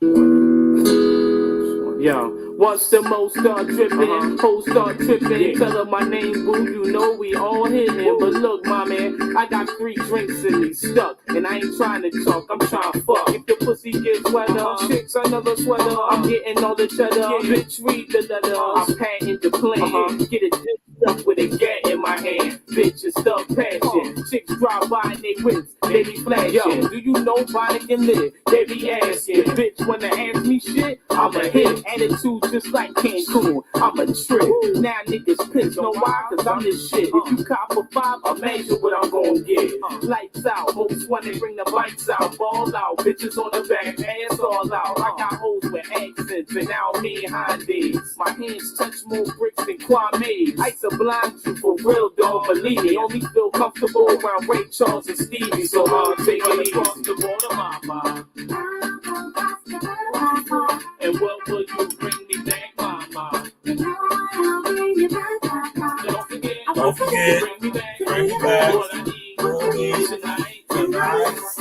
Yo, what's the most start dripping? Hoes start tripping. Tell her my name, boo. You know we all hitting. But look, my man, I got 3 drinks in me stuck, and I ain't trying to talk. I'm trying to fuck. If your pussy gets wetter, chicks another sweater. I'm getting all the cheddar. Bitch, read the letter. I'm patting the plan. Get it up with a gat in my hand. Bitch, it's stuck passion. Chicks drive by and they whips. They be flashing. Yo, do you know Bonnie can live? They be asking. Bitch, when they ask me shit, I'm a hit. Attitude just like Cancun. I'm a trip. Now niggas pissed. Know why? Cause I'm this shit. If you cop for 5, imagine what I'm gonna get. Lights out. Hoes when they bring the lights out. Ball out. Bitches on the back. Ass all out. I got hoes with accents. And now me and Hyundais. My hands touch more bricks than Kwame. I used to blind you for real, dog. Believe me. Only feel comfortable around Ray Charles and Stevie. So I'll take it across the border, mama. And what will you bring me back, mama? Don't forget, bring me back. What I need tonight.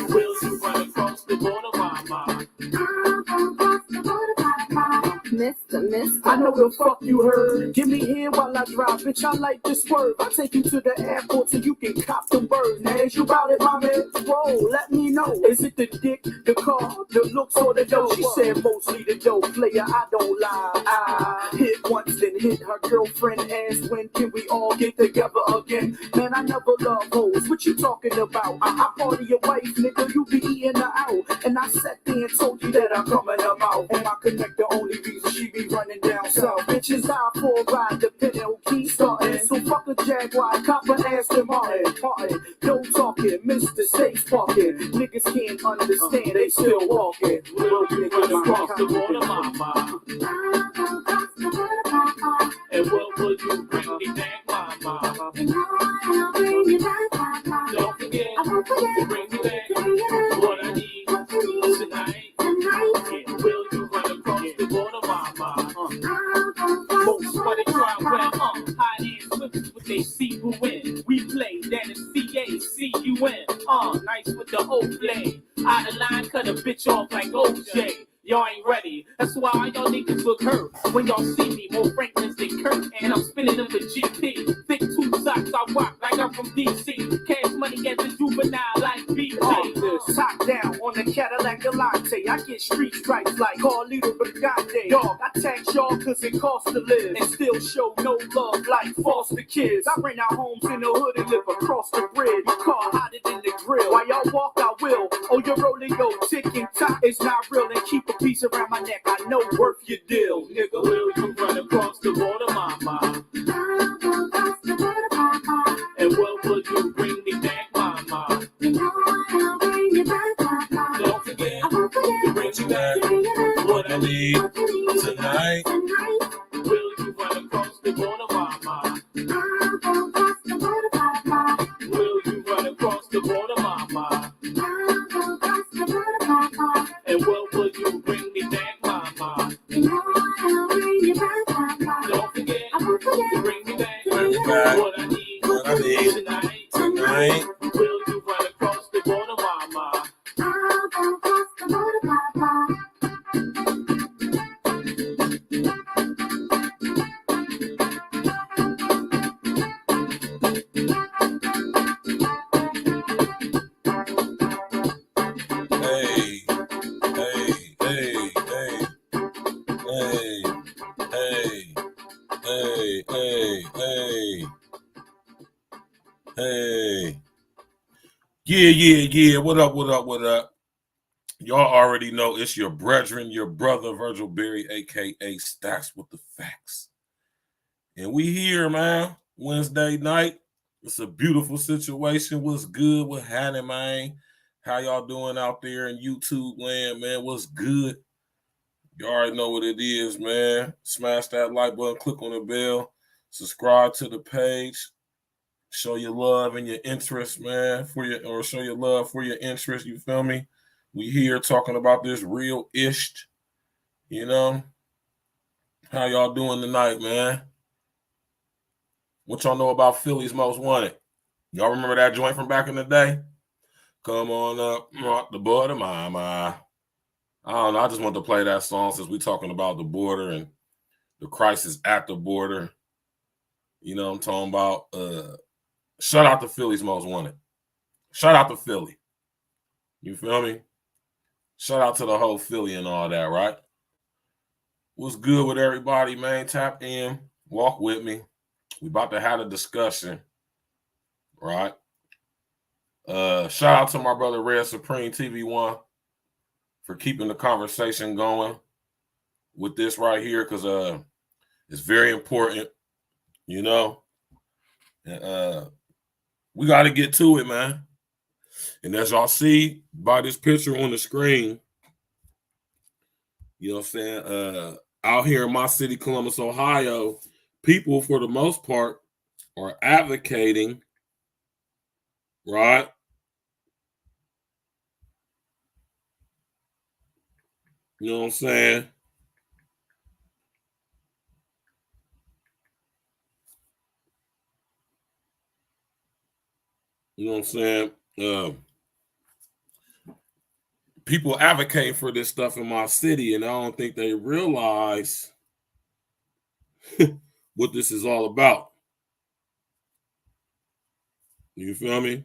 Will you run across the border, mama? Mister, I know the fuck you heard. Give me here while I drive, bitch. I like this word. I'll take you to the airport so you can cop the birds. Now, is you about it, my man? Whoa, let me know. Is it the dick, the car, the looks, or the dough? She said mostly the dough, player. I don't lie. I hit once, then hit her girlfriend. Asked when can we all get together again? Man, I never love hoes. What you talking about? I party your wife, nigga. You be eating her out, and I sat there and told you that I'm coming her out. And I connect the only reason she be running down south. Bitches out for a ride, depending who keeps starting. So fuck a Jaguar, cop an Aston Martin. Don't talking, Mr. State's parking. Niggas can't understand, they still walking. Will you run across the border, mama? And what will you bring me back, mama? Don't forget, bring me back. What I need tonight. Will you run across the border, mama? Folks wanna try well, high ass whips with they see who win. We play, that is C-A-C-U-N. Nice with the O play. Out of line, cut a bitch off like OJ. Y'all ain't ready. That's why y'all niggas look hurt when y'all see me. More Franklins than Kurt, and I'm spinning them for GP. Thick 2 socks, I rock like I'm from DC. Cash money as a juvenile like BT. Top down on the Cadillac Galante. I get street stripes like Carlito Brigade. Dog, I tax y'all cause it costs to live. And still show no love like foster kids. I rent out homes in the hood and live across the bridge. My car hotter than the grill. While y'all walk, I will. Oh, your rolling yo tick and tock is not real. And keep a piece around my neck, I know worth your deal, nigga. Will you run across the border, mama? And what will you bring me back, mama? Don't forget, bring me back. What I need tonight. Will you run across the border, mama? Will you run across the border, mama? And what will you bring me back, mama? Don't forget, bring me back. What I need tonight. Will you run across the border, mama? Hey. Yeah. What up? Y'all already know it's your brethren, your brother, Virgil Berry, a.k.a. Stacks with the Facts. And we here, man, Wednesday night. It's a beautiful situation. What's good? What's happening, man? How y'all doing out there in YouTube land, man? What's good? You already know what it is, man. Smash that like button, click on the bell, subscribe to the page. Show your love and your interest, man, show your love for your interest, you feel me? We here talking about this real-ish, you know? How y'all doing tonight, man? What y'all know about Philly's Most Wanted? Y'all remember that joint from back in the day? Come on up, rock the border, mama. I don't know. I just want to play that song since we're talking about the border and the crisis at the border. You know what I'm talking about? Shout out to Philly's Most Wanted. Shout out to Philly. You feel me? Shout out to the whole Philly and all that, right? What's good with everybody, man? Tap in. Walk with me. We about to have a discussion, right? Shout out to my brother Red Supreme TV1 for keeping the conversation going with this right here, because it's very important, you know. And we got to get to it, man. And as y'all see by this picture on the screen, you know what I'm saying? Out here in my city, Columbus, Ohio, people for the most part are advocating, right? You know what I'm saying? You know what I'm saying? People advocate for this stuff in my city, and I don't think they realize what this is all about. You feel me?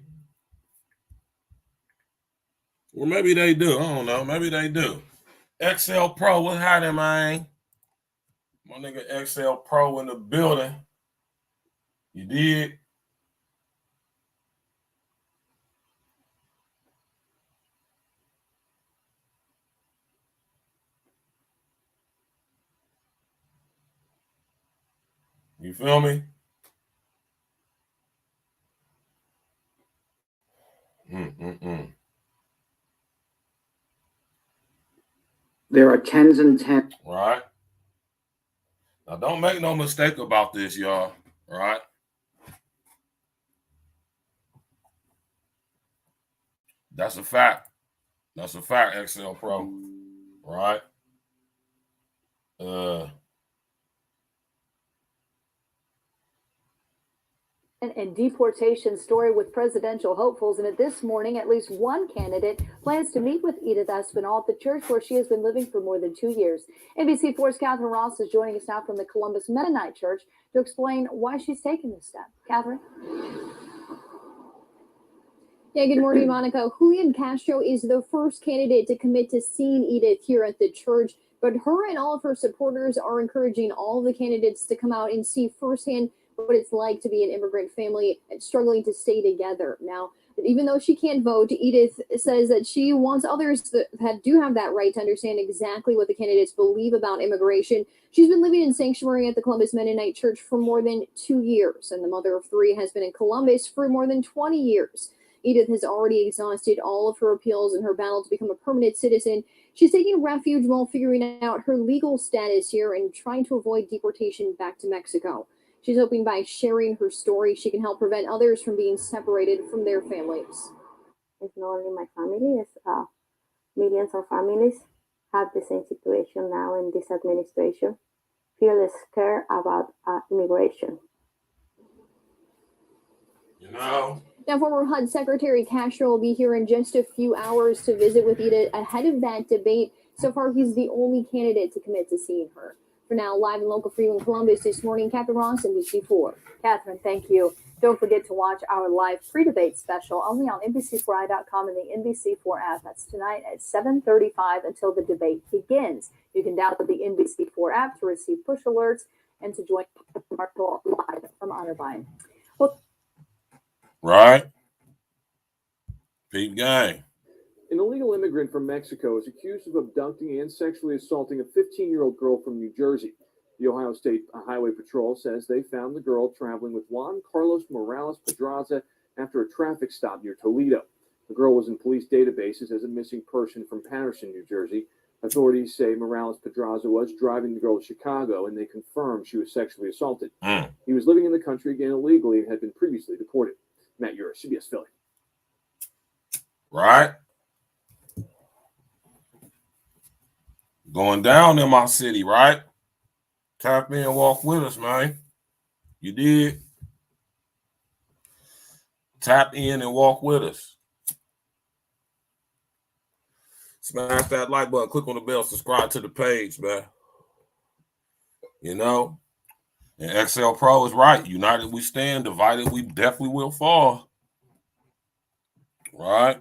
Or maybe they do. I don't know. Maybe they do. XL Pro, what's happening, man? My nigga XL Pro in the building. You did? You feel me? There are tens and tens. Right. Now, don't make no mistake about this, y'all. Right. That's a fact. That's a fact, XL Pro. Right. And deportation story with presidential hopefuls. And this morning, at least one candidate plans to meet with Edith Espinal at the church where she has been living for more than 2 years. NBC4's Catherine Ross is joining us now from the Columbus Mennonite Church to explain why she's taken this step. Catherine? Yeah, good morning, Monica. Julian Castro is the first candidate to commit to seeing Edith here at the church, but her and all of her supporters are encouraging all of the candidates to come out and see firsthand what it's like to be an immigrant family and struggling to stay together. Now, even though she can't vote, Edith says that she wants others that do have that right to understand exactly what the candidates believe about immigration. She's been living in sanctuary at the Columbus Mennonite Church for more than 2 years, and the mother of 3 has been in Columbus for more than 20 years. Edith has already exhausted all of her appeals in her battle to become a permanent citizen. She's taking refuge while figuring out her legal status here and trying to avoid deportation back to Mexico. She's hoping by sharing her story, she can help prevent others from being separated from their families. It's not only my family, it's millions of families have the same situation now in this administration. Feel scared about immigration. You know? Now, former HUD Secretary Castro will be here in just a few hours to visit with Edith ahead of that debate. So far, he's the only candidate to commit to seeing her. For now, live and local for you in Columbus this morning, Catherine Ross, NBC4. Catherine, thank you. Don't forget to watch our live pre-debate special only on NBC4i.com and the NBC4 app. That's tonight at 7:35 until the debate begins. You can download the NBC4 app to receive push alerts and to join Marshall live from Otterbein. Well, right. Peep gang. An illegal immigrant from Mexico is accused of abducting and sexually assaulting a 15-year-old girl from New Jersey. The Ohio State Highway Patrol says they found the girl traveling with Juan Carlos Morales Pedraza after a traffic stop near Toledo. The girl was in police databases as a missing person from Patterson, New Jersey. Authorities say Morales Pedraza was driving the girl to Chicago, and they confirmed she was sexually assaulted. He was living in the country again illegally and had been previously deported. Matt Ura, CBS Philly. Right. Going down in my city, right? Tap in and walk with us, man. You did. Tap in and walk with us. Smash that like button, click on the bell, subscribe to the page, man. You know, and XL Pro is right. United we stand, divided we definitely will fall. Right?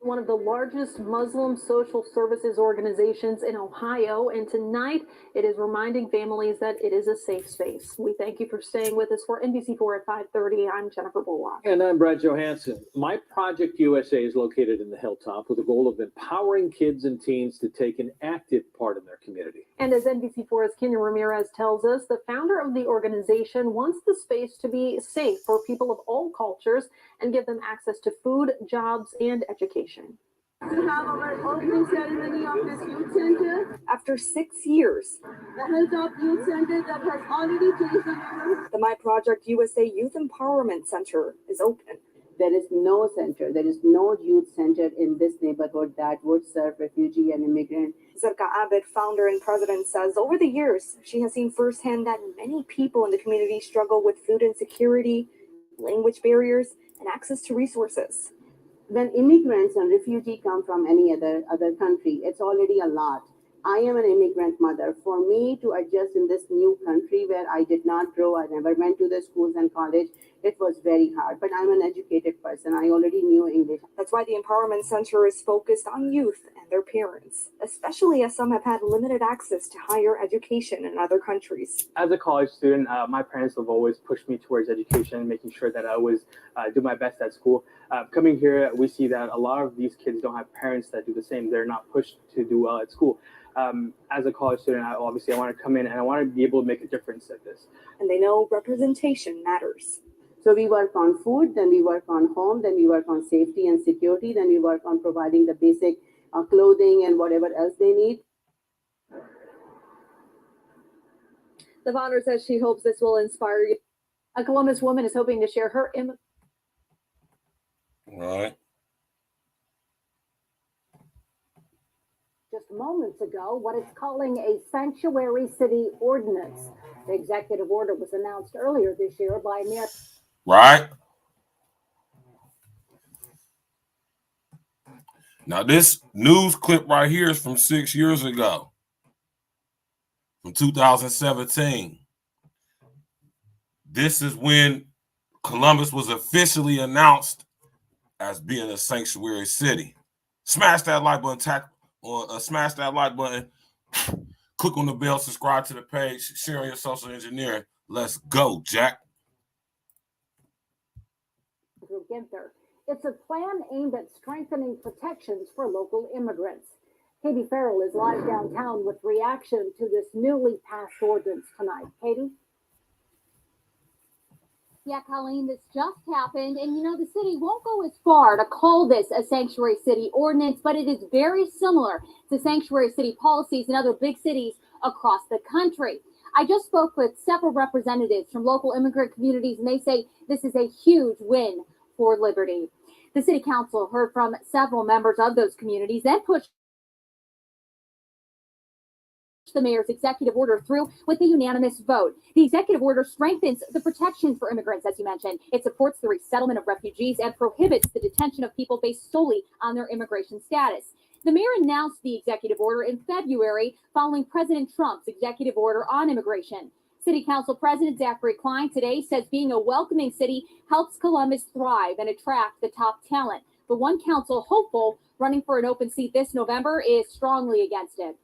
One of the largest Muslim social services organizations in Ohio, and tonight it is reminding families that it is a safe space. We thank you for staying with us for NBC4 at 5:30. I'm Jennifer Bullock. And I'm Brad Johansson. My Project USA is located in the Hilltop with the goal of empowering kids and teens to take an active part in their community. And as NBC4's Kenya Ramirez tells us, the founder of the organization wants the space to be safe for people of all cultures and give them access to food, jobs, and education. We have our opening ceremony of this youth center. After 6 years, The Hilltop Youth Center that has already changed the neighborhood. the My Project USA Youth Empowerment Center is open. There is no center, there is no youth center in this neighborhood that would serve refugee and immigrant. Zarka Abed, founder and president, says over the years, she has seen firsthand that many people in the community struggle with food insecurity, language barriers, and access to resources. When immigrants and refugee come from any other country, it's already a lot. I am an immigrant mother. For me to adjust in this new country where I did not grow, I never went to the schools and college, it was very hard. But I'm an educated person. I already knew English. That's why the Empowerment Center is focused on youth and their parents, especially as some have had limited access to higher education in other countries. As a college student, my parents have always pushed me towards education, making sure that I always do my best at school. Coming here, we see that a lot of these kids don't have parents that do the same. They're not pushed to do well at school. As a college student, I want to come in and I want to be able to make a difference at this. And they know representation matters. So we work on food, then we work on home, then we work on safety and security, then we work on providing the basic clothing and whatever else they need. The founder says she hopes this will inspire you. A Columbus woman is hoping to share her Right. Just moments ago, what it's calling a sanctuary city ordinance. The executive order was announced earlier this year by Mayor. Right. Now, this news clip right here is from 6 years ago, from 2017. This is when Columbus was officially announced as being a sanctuary city. Smash that like button, smash that like button, click on the bell, subscribe to the page, share your social engineering. Let's go, Jack. Ginther. It's a plan aimed at strengthening protections for local immigrants. Katie Farrell is live downtown with reaction to this newly passed ordinance tonight. Katie? Yeah, Colleen, this just happened. And, you know, the city won't go as far to call this a sanctuary city ordinance, but it is very similar to sanctuary city policies in other big cities across the country. I just spoke with several representatives from local immigrant communities, and they say this is a huge win for liberty. The city council heard from several members of those communities, then pushed the mayor's executive order through with a unanimous vote. The executive order strengthens the protections for immigrants, as you mentioned. It supports the resettlement of refugees and prohibits the detention of people based solely on their immigration status. The mayor announced the executive order in February following President Trump's executive order on immigration. City Council President Zachary Klein today says being a welcoming city helps Columbus thrive and attract the top talent. But one council hopeful running for an open seat this November is strongly against it.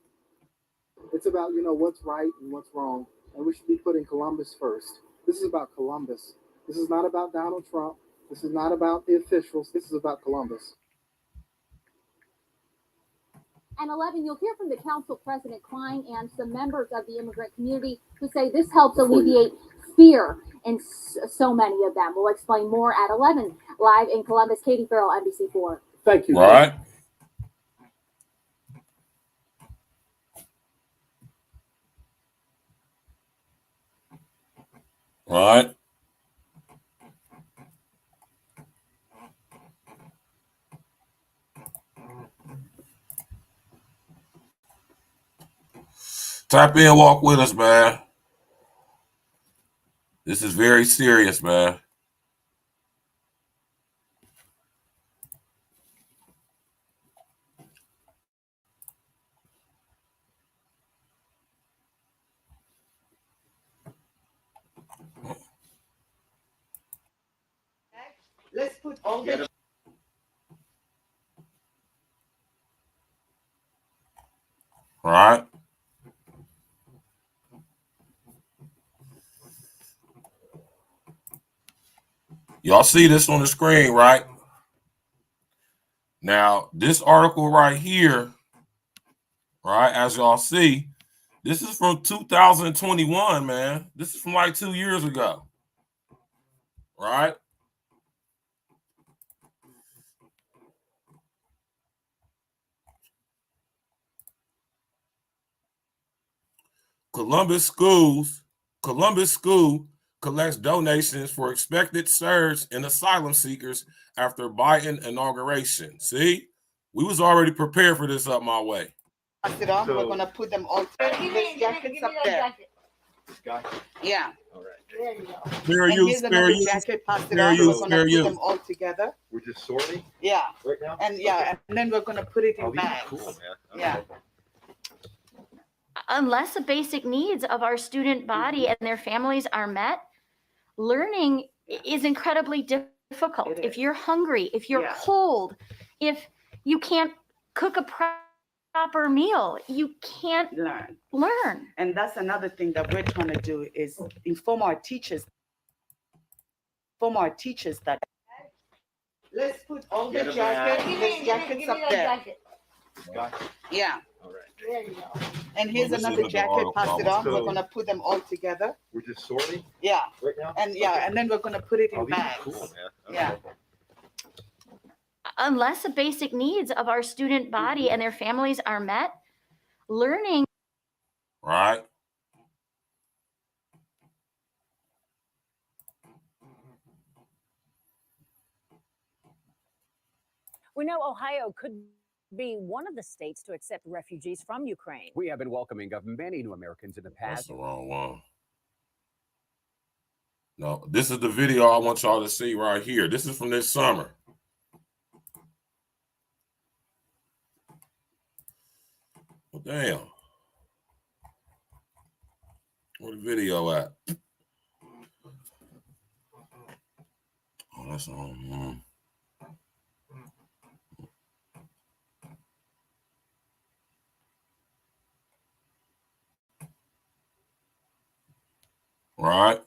It's about, what's right and what's wrong, and we should be putting Columbus first. This is about Columbus. This is not about Donald Trump. This is not about the officials. This is about Columbus. And 11, you'll hear from the council president Klein and some members of the immigrant community who say this helps alleviate fear in so many of them. We'll explain more at 11. Live in Columbus, Katie Farrell, NBC4. Thank you. Right. Right. Tap in, walk with us, man. This is very serious, man. Let's put all the All right. Y'all see this on the screen, right? Now, this article right here, right, as y'all see, this is from 2021, man. This is from like 2 years ago, right? Columbus School collects donations for expected surge in asylum seekers after Biden inauguration. See, we was already prepared for this up my way. pass it on. We're gonna put them all together. There's jackets up there. Yeah. All right. There you go. Spare And you, here's spare another you, jacket. Pass it spare on. you, We're gonna spare put you. them all together. We're just sorting Yeah. right now. And yeah, and then we're gonna put it in Oh, these are bags. cool, man. Okay. Yeah. Unless the basic needs of our student body and their families are met, learning is incredibly difficult. If you're hungry, if you're cold, if you can't cook a proper meal, you can't learn. And that's another thing that we're trying to do is inform our teachers that let's put all the jackets up there. Yeah. All right. There you go. And here's Well, this another is jacket. another Pass it on. article. We're gonna put them all together. We're just sorting Yeah. right now. And yeah, and then we're gonna put it Oh, in these are bags. cool, man. Okay. Yeah. Unless the basic needs of our student body and their families are met, learning. Right. We know Ohio could be one of the states to accept refugees from Ukraine. We have been welcoming of many new Americans in the That's past. the wrong one. No, this is the video I want y'all to see right here. This is from this summer. Well, damn. Where the video at? Oh, that's on. Right.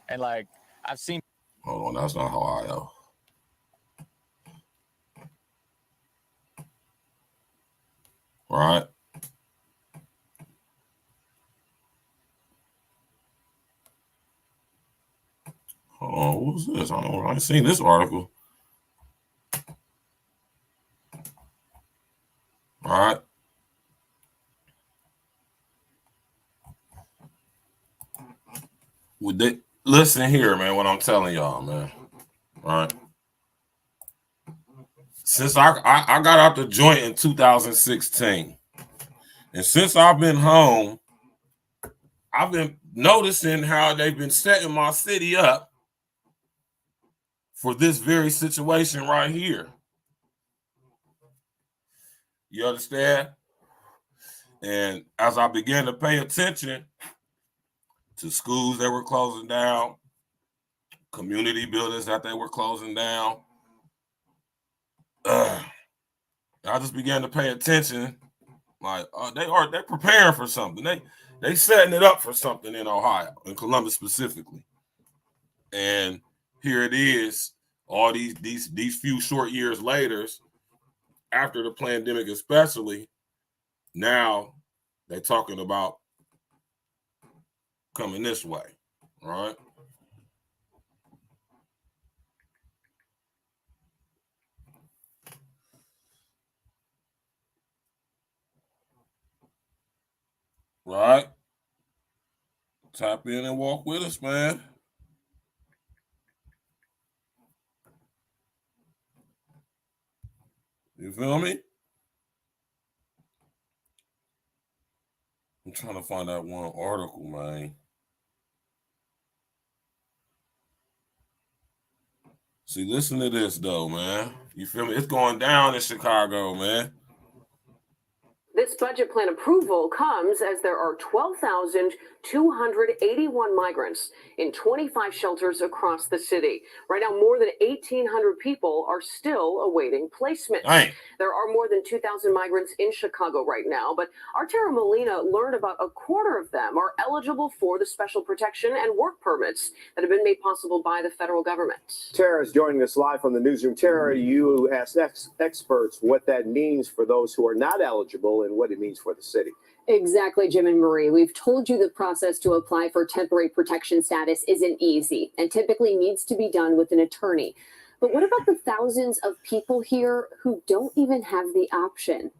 And like I've seen. Hold on, that's not Ohio. Right. Hold on, what was this? I ain't seen this article. All right. Listen here, man, what I'm telling y'all, man. All right. Since I got out the joint in 2016, and since I've been home, I've been noticing how they've been setting my city up for this very situation right here. You understand? And as I began to pay attention to schools that were closing down, community buildings that they were closing down, I just began to pay attention. Like they're preparing for something. They setting it up for something in Ohio, in Columbus specifically. And here it is, all these few short years later, after the pandemic especially, now they're talking about coming this way, right? Right? Tap in and walk with us, man. You feel me? I'm trying to find that one article, man. See, listen to this, though, man. You feel me? It's going down in Chicago, man. This budget plan approval comes as there are 12,281 migrants in 25 shelters across the city. Right now, more than 1,800 people are still awaiting placements. Dang. There are more than 2,000 migrants in Chicago right now, but our Tara Molina learned about a quarter of them are eligible for the special protection and work permits that have been made possible by the federal government. Tara is joining us live from the newsroom. Tara, you asked experts what that means for those who are not eligible and what it means for the city. Exactly, Jim and Marie. We've told you the process to apply for temporary protection status isn't easy and typically needs to be done with an attorney. But what about the thousands of people here who don't even have the option?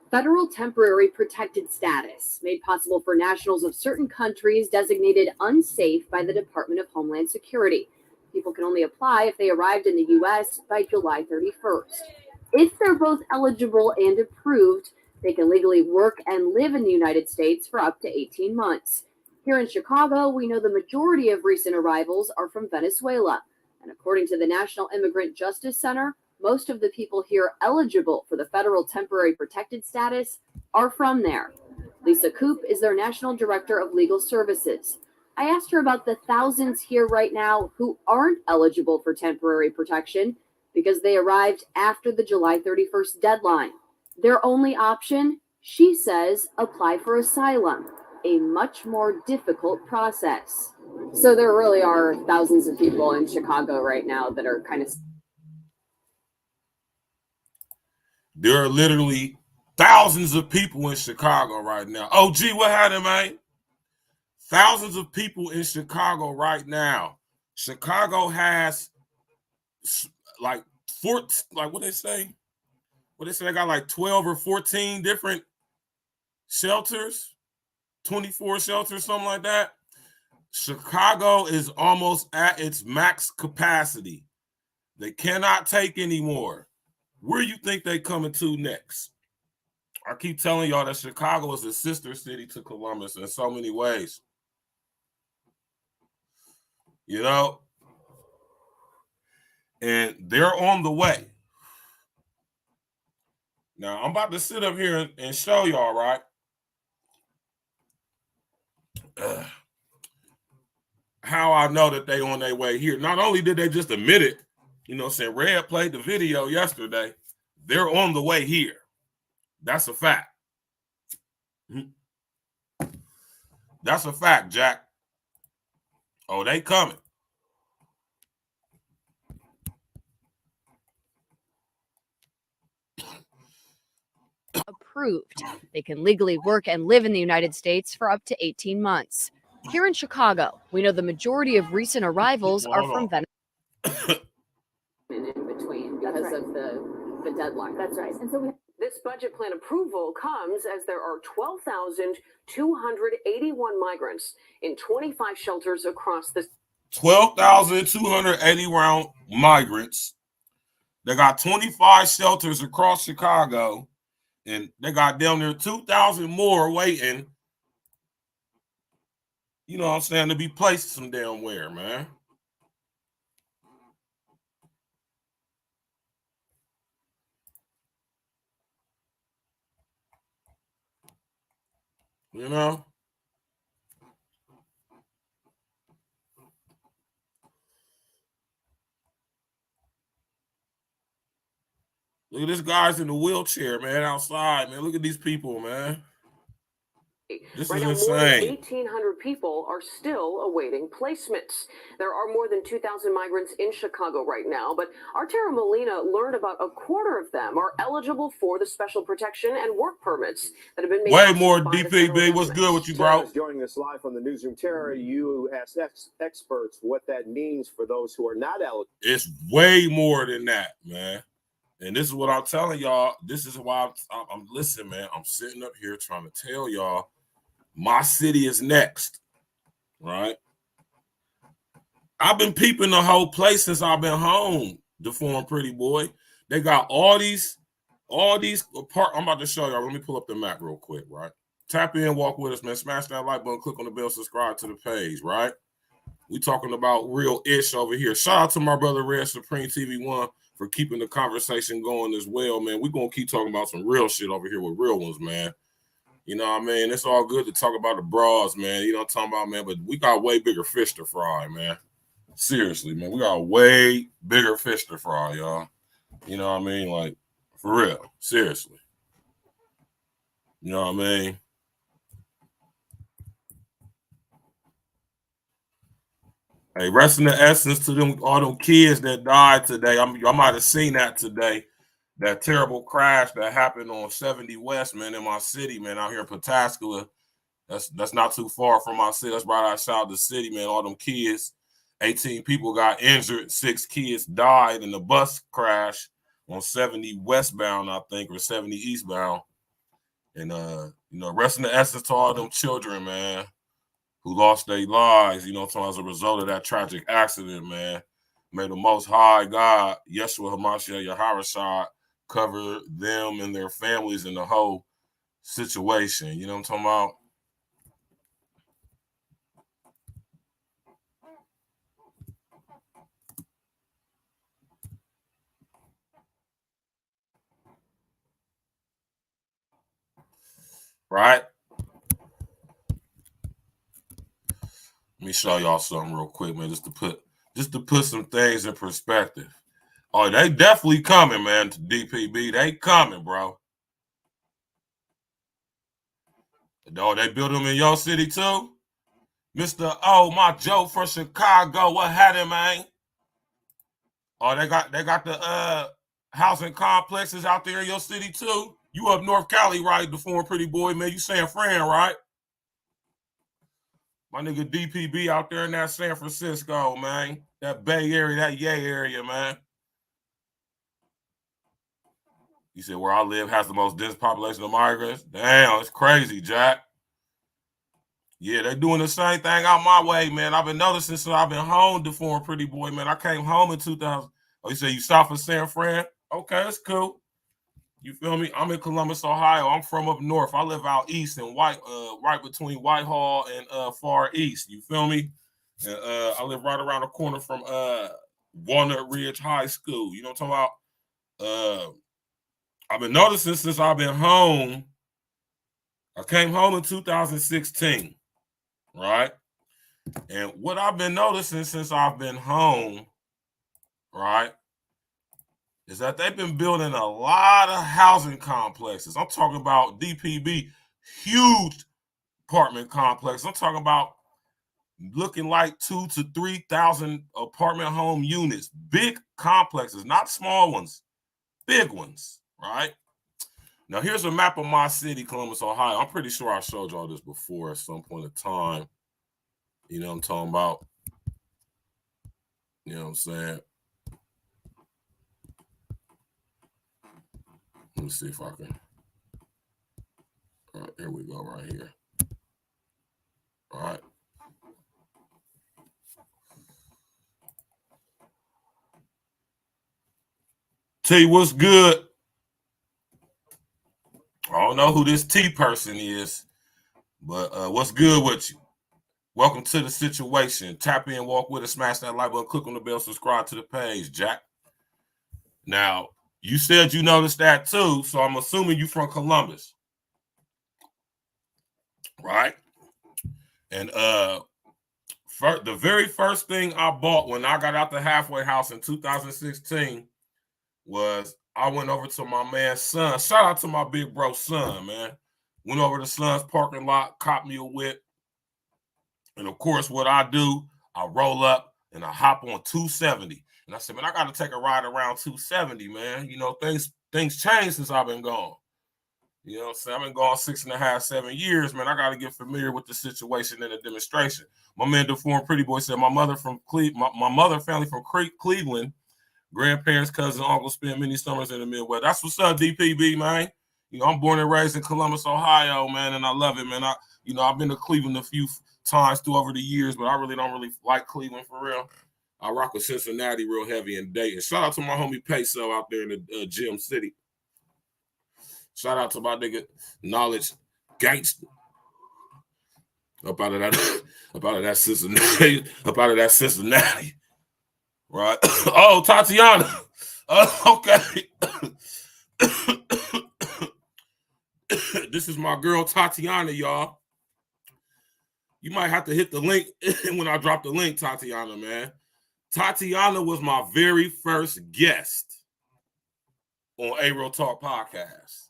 Federal temporary protected status, made possible for nationals of certain countries designated unsafe by the Department of Homeland Security. People can only apply if they arrived in the U.S. by July 31st. If they're both eligible and approved, they can legally work and live in the United States for up to 18 months. Here in Chicago, we know the majority of recent arrivals are from Venezuela. And according to the National Immigrant Justice Center, most of the people here eligible for the federal temporary protected status are from there. Lisa Koop is their National Director of Legal Services. I asked her about the thousands here right now who aren't eligible for temporary protection because they arrived after the July 31st deadline. Their only option, she says, apply for asylum, a much more difficult process. So there really are thousands of people in Chicago right now that are kind of... There are literally thousands of people in Chicago right now. Oh, gee, what happened, man? Thousands of people in Chicago right now. Chicago has like what they say? What they say? I got like 12 or 14 different shelters, 24 shelters, something like that. Chicago is almost at its max capacity. They cannot take anymore. Where you think they coming to next? I keep telling y'all that Chicago is a sister city to Columbus in so many ways. You know? And they're on the way. Now, I'm about to sit up here and show y'all, right? How I know that they on their way here. Not only did they just admit it, you know, saying Red played the video yesterday, they're on the way here. That's a fact. That's a fact, Jack. Oh, they coming. Approved. They can legally work and live in the United States for up to 18 months. Here in Chicago, we know the majority of recent arrivals are from Venezuela. In between because of the deadline. That's right. And so this budget plan approval comes as there are 12,281 migrants in 25 shelters across the 12,281 migrants. They got 25 shelters across Chicago, and they got down there 2,000 more waiting. You know what I'm saying, to be placed some damn where, man. You know? Look at this guy's in the wheelchair, man, outside, man. Look at these people, man. This right is now, insane. more than 1,800 people are still awaiting placements. There are more than 2,000 migrants in Chicago right now, but our Tara Molina learned about a quarter of them are eligible for the special protection and work permits that have been made way more by the DPB. federal What's good with you, Tara bro? is joining us live from the newsroom. Tara, you asked experts what that means for those who are not eligible. It's way more than that, man. And this is what I'm telling y'all. This is why I'm listen, man. I'm sitting up here trying to tell y'all My city is next, right? I've been peeping the whole place since I've been home, Deformed Pretty Boy. They got all these I'm about to show y'all. Let me pull up the map real quick, right? Tap in, walk with us, man. Smash that like button, click on the bell, subscribe to the page, right? We talking about real ish over here. Shout out to my brother Red Supreme TV1 for keeping the conversation going as well, man. We're going to keep talking about some real shit over here with real ones, man. You know what I mean? It's all good to talk about the bras, man. You know what I'm talking about, man? But we got way bigger fish to fry, man. Seriously, man. We got way bigger fish to fry, y'all. You know what I mean? Like, for real. Seriously. You know what I mean? Hey, rest in the essence to them, all them kids that died today. I might have seen that today. That terrible crash that happened on 70 West, man, in my city, man, out here in Pataskala. That's not too far from my city. That's right outside the city, man. All them kids, 18 people got injured, 6 kids died in the bus crash on 70 westbound, I think, or 70 eastbound. And you know, rest in the essence to all them children, man, who lost their lives, you know, as a result of that tragic accident, man. May the Most High God, Yeshua HaMashiach Yaharashad, cover them and their families in the whole situation. You know what I'm talking about? Right? Let me show y'all something real quick, man, just to put some things in perspective. Oh, they definitely coming, man, to DPB. They coming, bro. Oh, they built them in your city too? Mr. O, my Joe from Chicago, what happened, man? Oh, they got the housing complexes out there in your city too? You up North Cali, right? The former Pretty Boy, man. You San Fran, right? My nigga DPB out there in that San Francisco, man. That Bay Area, that Yay area, man. You said where I live has the most dense population of migrants? Damn, it's crazy, Jack. Yeah, they doing the same thing out my way, man. I've been noticing since I've been home, the former Pretty Boy, man. I came home in 2000. Oh, you say you south of San Fran? Okay, that's cool. You feel me? I'm in Columbus, Ohio. I'm from up north. I live out east and right between Whitehall and Far East. You feel me? And I live right around the corner from Walnut Ridge High School. You know what I'm talking about? I've been noticing since I've been home. I came home in 2016, right? And what I've been noticing since I've been home, right, is that they've been building a lot of housing complexes. I'm talking about DPB, huge apartment complexes. I'm talking about looking like 2,000 to 3,000 apartment home units, big complexes, not small ones, big ones, right? Now, here's a map of my city, Columbus, Ohio. I'm pretty sure I showed y'all this before at some point in time. You know what I'm talking about? You know what I'm saying? Let me see if I can. All right, here we go, right here. All right. T, what's good? I don't know who this T person is, but what's good with you? Welcome to the situation. Tap in, walk with us, smash that like button, click on the bell, subscribe to the page, Jack. Now, you said you noticed that too, so I'm assuming you from Columbus, right? And the very first thing I bought when I got out the halfway house in 2016 was I went over to my man's son. Shout out to my big bro son, man. Went over to son's parking lot, caught me a whip. And of course, what I do, I roll up and I hop on 270. And I said, man, I got to take a ride around 270, man. You know, things changed since I've been gone. You know what I'm saying? I've been gone 6.5, 7 years, man. I got to get familiar with the situation and the demonstration. My man, Deformed Pretty Boy, said my mother from my mother family from Cleveland, grandparents, cousins, uncles spent many summers in the Midwest. That's what's up, DPB, man. You know, I'm born and raised in Columbus, Ohio, man, and I love it, man. You know, I've been to Cleveland a few times through over the years, but I really don't like Cleveland for real. I rock with Cincinnati real heavy in Dayton. Shout out to my homie Peso out there in the Gym City. Shout out to my nigga Knowledge Gangster. Up out of that Cincinnati. Right. Oh, Tatiana. Okay. This is my girl Tatiana, y'all. You might have to hit the link when I drop the link, Tatiana, man. Tatiana was my very first guest on A-Real Talk Podcast.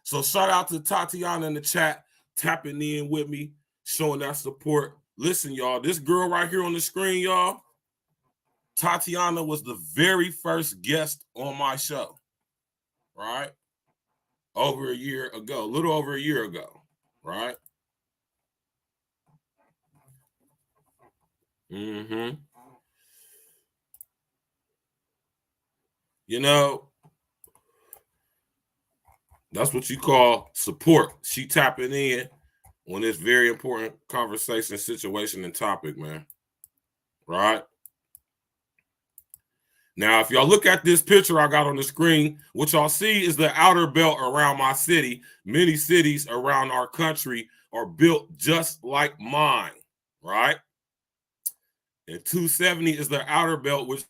So shout out to Tatiana in the chat, tapping in with me, showing that support. Listen, y'all, this girl right here on the screen, y'all, Tatiana was the very first guest on my show, right? Over a year ago, a little over a year ago, right? Mm-hmm. You know, that's what you call support. She tapping in on this very important conversation, situation, and topic, man. Right? Now, if y'all look at this picture I got on the screen, what y'all see is the outer belt around my city. Many cities around our country are built just like mine, right? And 270 is the outer belt, which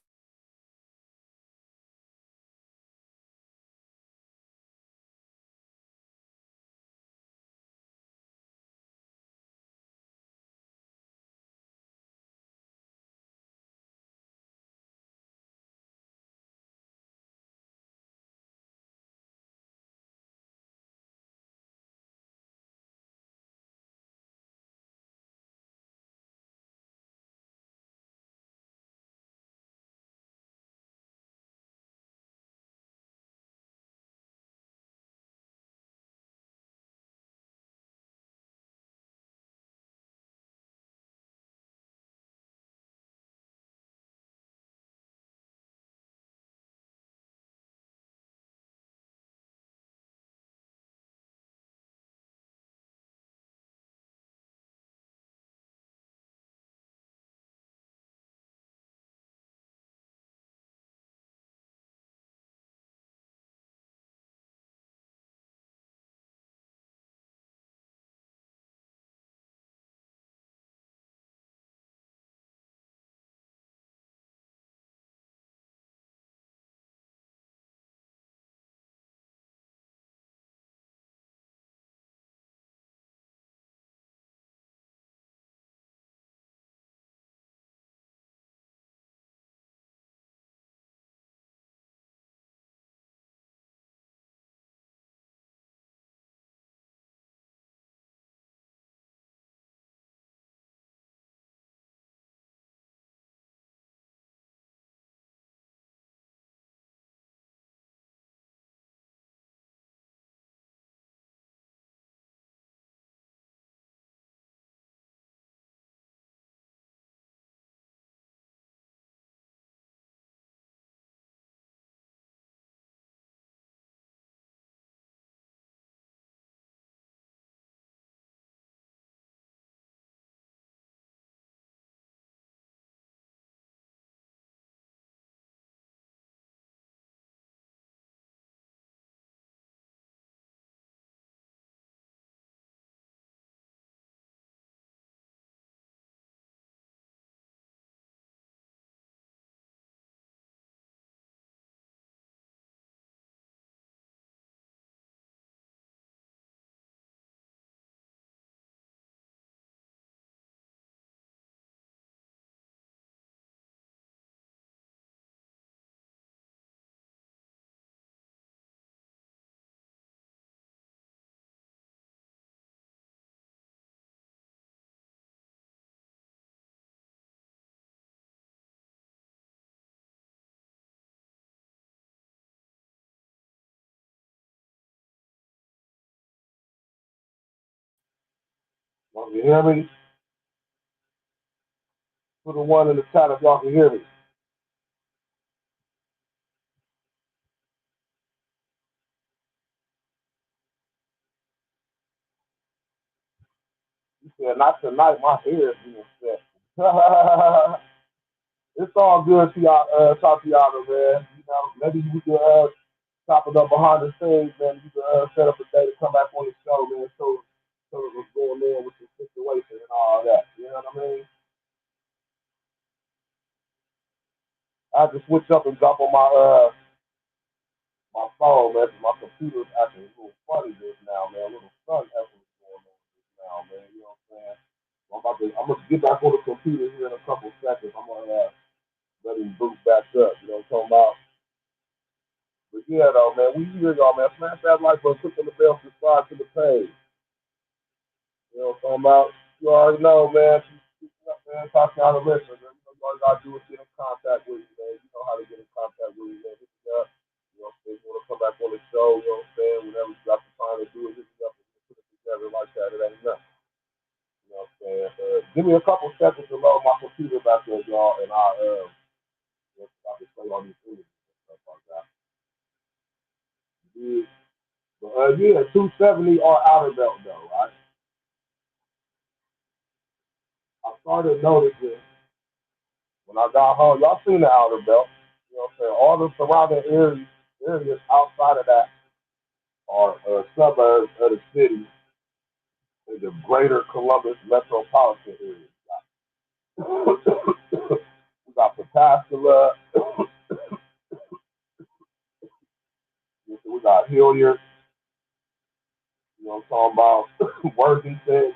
Y'all can hear me? Put a one in the chat if y'all can hear me. Yeah, not tonight. My hair is being set. It's all good to y'all. Talk to y'all, man. You know, maybe we could chop it up behind the scenes, man. You could set up a day to come back on the show, man. So what's going on with the situation and all that. You know what I mean? I had to switch up and jump on my phone, man. 'Cause my computer's acting a little funny just now, man. A little sun effort going on just now, man. You know what I'm saying? I'm gonna get back on the computer here in a couple seconds. I'm gonna let him boot back up. You know what I'm talking about? But yeah, though, man, we hear y'all, man. Smash that like button, click on the bell, subscribe to the page. You know what I'm talking about? You already know, man. Man, talk to y'all to listen. Man. You know, all you gotta do is get in contact with you, man. You know how to get in contact with you, man. Hit me up. You know what I'm saying? You wanna come back on the show, you know what I'm saying? Whenever you got the time to do it, hit me up and put it together like that. It ain't nothing. You know what I'm saying? Give me a couple seconds to load my computer back up, y'all, and I can show y'all these images and stuff like that. Yeah. But yeah, 270 or outer belt though, right? I started noticing when I got home. Y'all seen the outer belt? You know what I'm saying? All the surrounding areas outside of that are suburbs of the city in the greater Columbus metropolitan area. We got Pataskala, we got Hilliard, you know what I'm talking about? Worthington,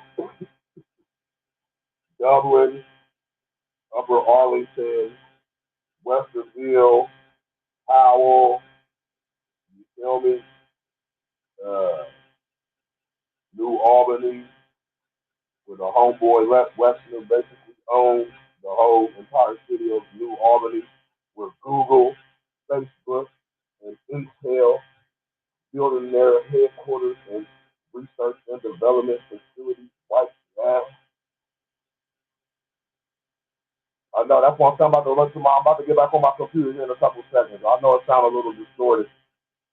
Dublin, Upper Arlington, Westerville, Howell, you feel me? Uh, New Albany, where the homeboy Les Wexner basically owns the whole entire city of New Albany, where Google, Facebook, and Intel building their headquarters and research and development facilities right now. I know that's why I'm talking about the lunch tomorrow. I'm about to get back on my computer here in a couple seconds. I know it sounds a little distorted.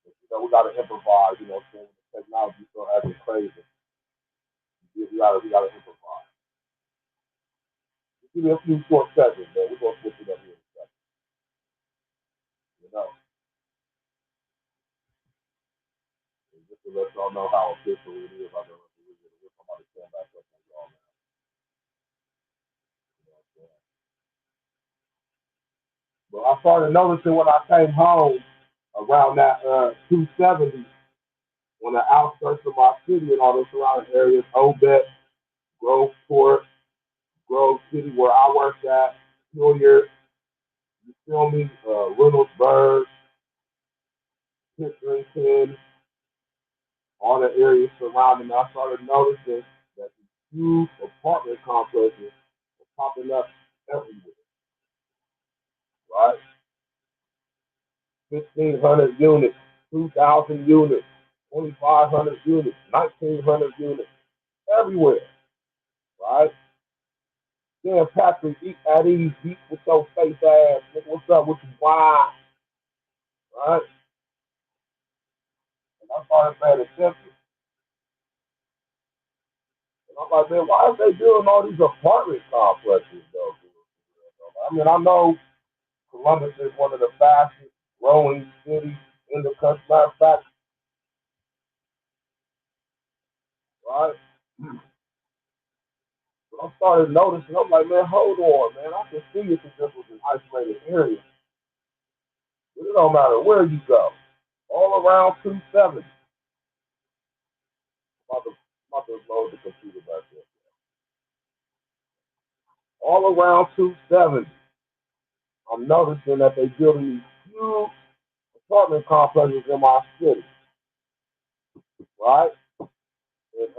But, you know, we got to improvise. You know, so the technology still acting crazy. We gotta improvise. Give me a few short seconds, man. We're gonna switch it up here in a second. You know, and just to let y'all know how official it is. I don't know if somebody stand back up on y'all, man. You know what I'm saying? But I started noticing when I came home around that 270 on the outskirts of my city and all the surrounding areas, Obet, Groveport, Grove City, where I work at, Hilliard, you feel me? Reynoldsburg, Pickerington, all the areas surrounding me. I started noticing that the huge apartment complexes are popping up everywhere, right? 1,500 units, 2,000 units, 2,500 units, 1,900 units, everywhere, right? Damn, Patrick, eat at ease, eat with your face ass. Nigga, what's up with you? Why? Right? And I started paying attention. And I'm like, man, why are they building all these apartment complexes, though? I mean, I know Columbus is one of the fastest growing cities in the country. Matter of fact, right? But I started noticing, I'm like, man, hold on, man. I can see if it just was an isolated area. But it don't matter where you go. All around 270. About to load the computer back there. All around 270. I'm noticing that they're building these huge apartment complexes in my city, right? And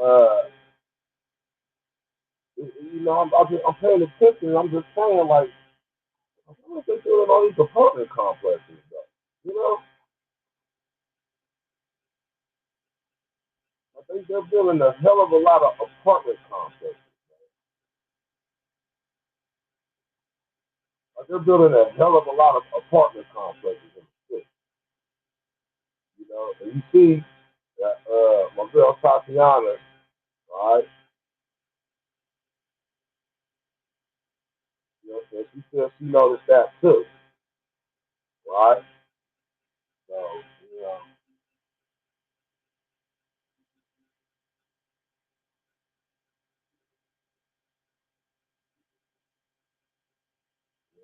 you know, I'm paying attention. I'm just saying, like, why are they building all these apartment complexes, though? You know, I think they're building a hell of a lot of apartment complexes. Like they're building a hell of a lot of apartment complexes in the city. You know, and you see that my girl Tatiana, right? said she noticed that too, right? So, you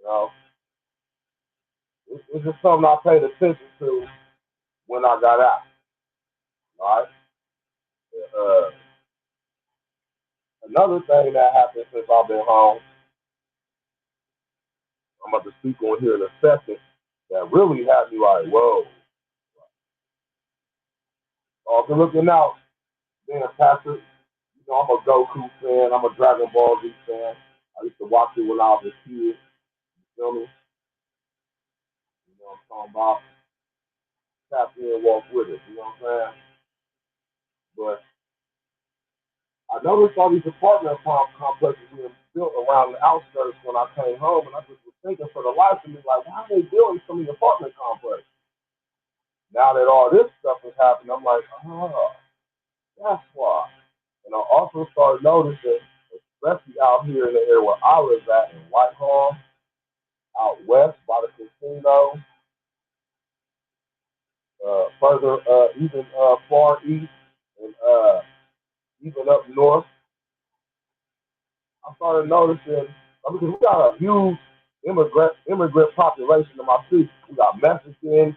know, it's just something I paid attention to when I got out, right? Uh, Another thing that happened since I've been home, I'm about to speak on here in a second, that really had me like, whoa. I've been looking out, being a pastor, you know, I'm a Goku fan, I'm a Dragon Ball Z fan. I used to watch it when I was a kid, you feel me? You know what I'm talking about? Tap in, walk with it, you know what I'm saying? But I noticed all these apartment complexes being built around the outskirts when I came home, and I just was thinking for the life of me, like, why are they building so many apartment complexes? Now that all this stuff is happening, I'm like, oh, that's why. And I also started noticing, especially out here in the area where I live at in Whitehall, out west by the casino, further, even far east, and even up north, I started noticing, because we got a huge immigrant population in my city. We got Mexicans,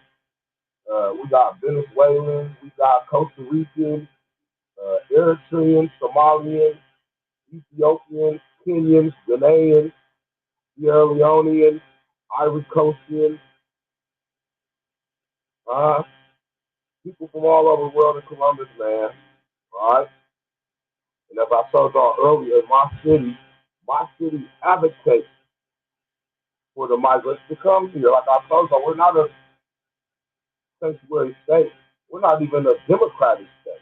we got Venezuelans, we got Costa Ricans, Eritreans, Somalians, Ethiopians, Kenyans, Ghanaians, Sierra Leoneans, Ivory Coastians, people from all over the world in Columbus, man. Right? And as I told y'all earlier, my city advocates for the migrants to come here. Like I told y'all, we're not a sanctuary state. We're not even a democratic state.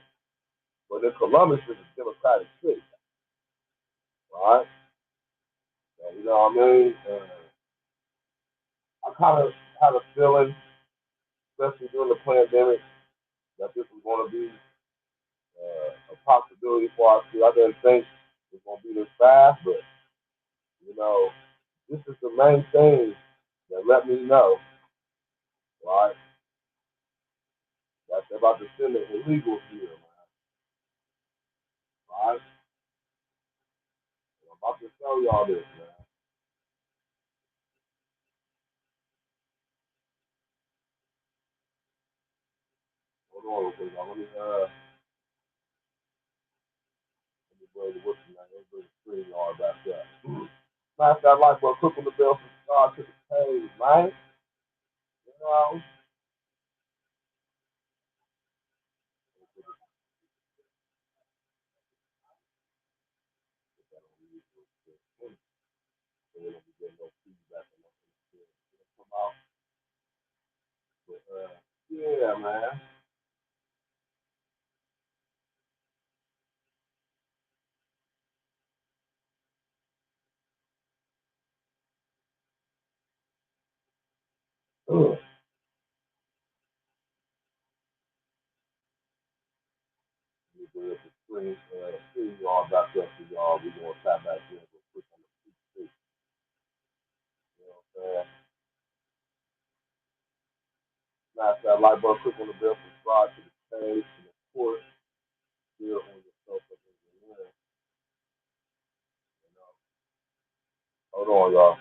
But in Columbus is a democratic city. Right? So, you know what I mean? I kind of had a feeling, especially during the pandemic, that this was going to be a possibility for us. I didn't think it was going to be this fast, but, you know, this is the main thing that let me know, right, that they're about to send the illegals here, man, right? I'm about to tell y'all this, man. Hold on real quick, y'all. Let me bring the what's the name? Let me bring the screen yard back up. Smash that like button, click on the bell, subscribe to the page, man. You know, so we don't be getting no feedback and nothing. Come out. But, yeah, man. Ugh. Let me bring up the screen yard back up for y'all. We're going to tap back in real quick on the PC. You know what I'm saying? Smash that like button, click on the bell, subscribe to the page, and of course, share on your social media. You know. Hold on, y'all.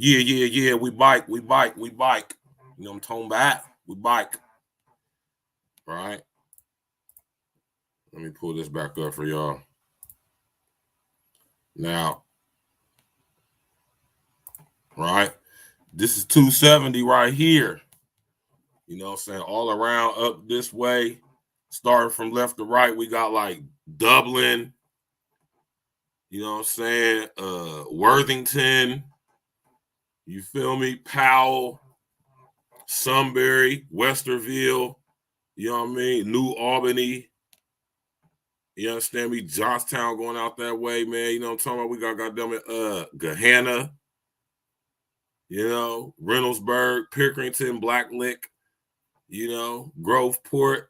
Yeah. We bike. You know what I'm talking about? We bike. All right. Let me pull this back up for y'all. Now, right? This is 270 right here. You know what I'm saying? All around up this way, starting from left to right, we got like Dublin, you know what I'm saying? Worthington, you feel me? Powell, Sunbury, Westerville, you know what I mean? New Albany. You understand me? Johnstown going out that way, man. You know what I'm talking about? We got goddamn it, Gahanna, you know, Reynoldsburg, Pickerington, Blacklick, you know, Groveport,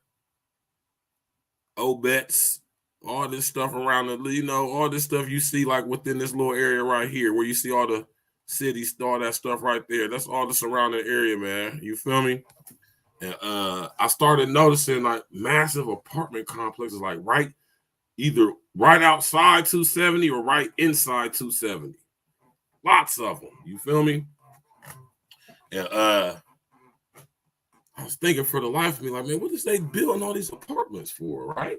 Obetz, all this stuff around the, you know, all this stuff you see like within this little area right here where you see all the cities, all that stuff right there. That's all the surrounding area, man. You feel me? And I started noticing like massive apartment complexes, like either right outside 270 or right inside 270. Lots of them. You feel me? And I was thinking for the life of me, like, man, what is they building all these apartments for, right?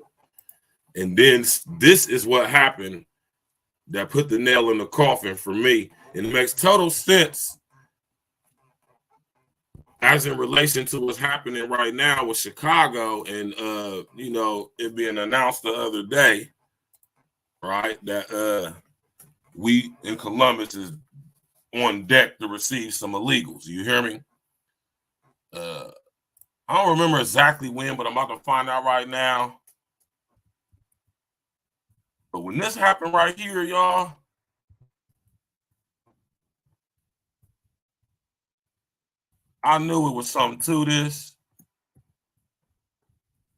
And then this is what happened that put the nail in the coffin for me. And it makes total sense as in relation to what's happening right now with Chicago and, you know, it being announced the other day, right, that we in Columbus is on deck to receive some illegals. You hear me? I don't remember exactly when, but I'm about to find out right now. But when this happened right here, y'all, I knew it was something to this.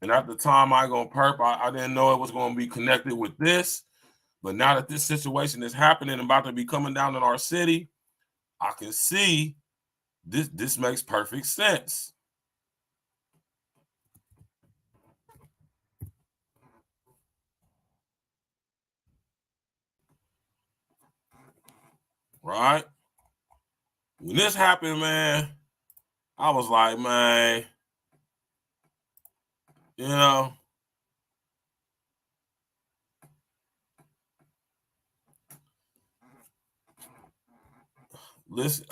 And at the time I gonna perp, I didn't know it was gonna be connected with this. But now that this situation is happening and about to be coming down in our city, I can see this makes perfect sense. Right? When this happened, man, I was like, man, you know, listen,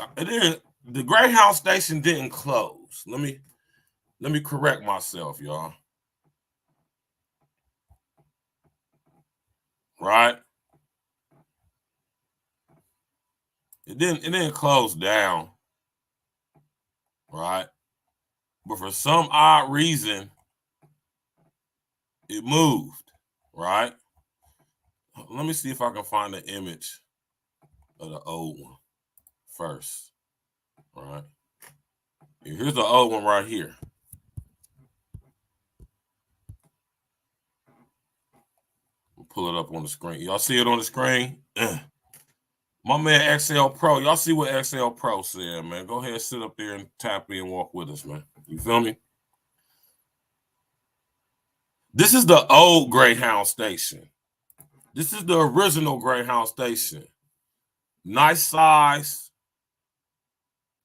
the Greyhound station didn't close. Let me correct myself, y'all. Right? It didn't close down. Right? But for some odd reason, it moved. Right? Let me see if I can find the image of the old one first. Right? Here's the old one right here. We'll pull it up on the screen. Y'all see it on the screen? My man XL Pro. Y'all see what XL Pro said, man. Go ahead, sit up there and tap in and walk with us, man. You feel me? This is the old Greyhound station. This is the original Greyhound station. Nice size.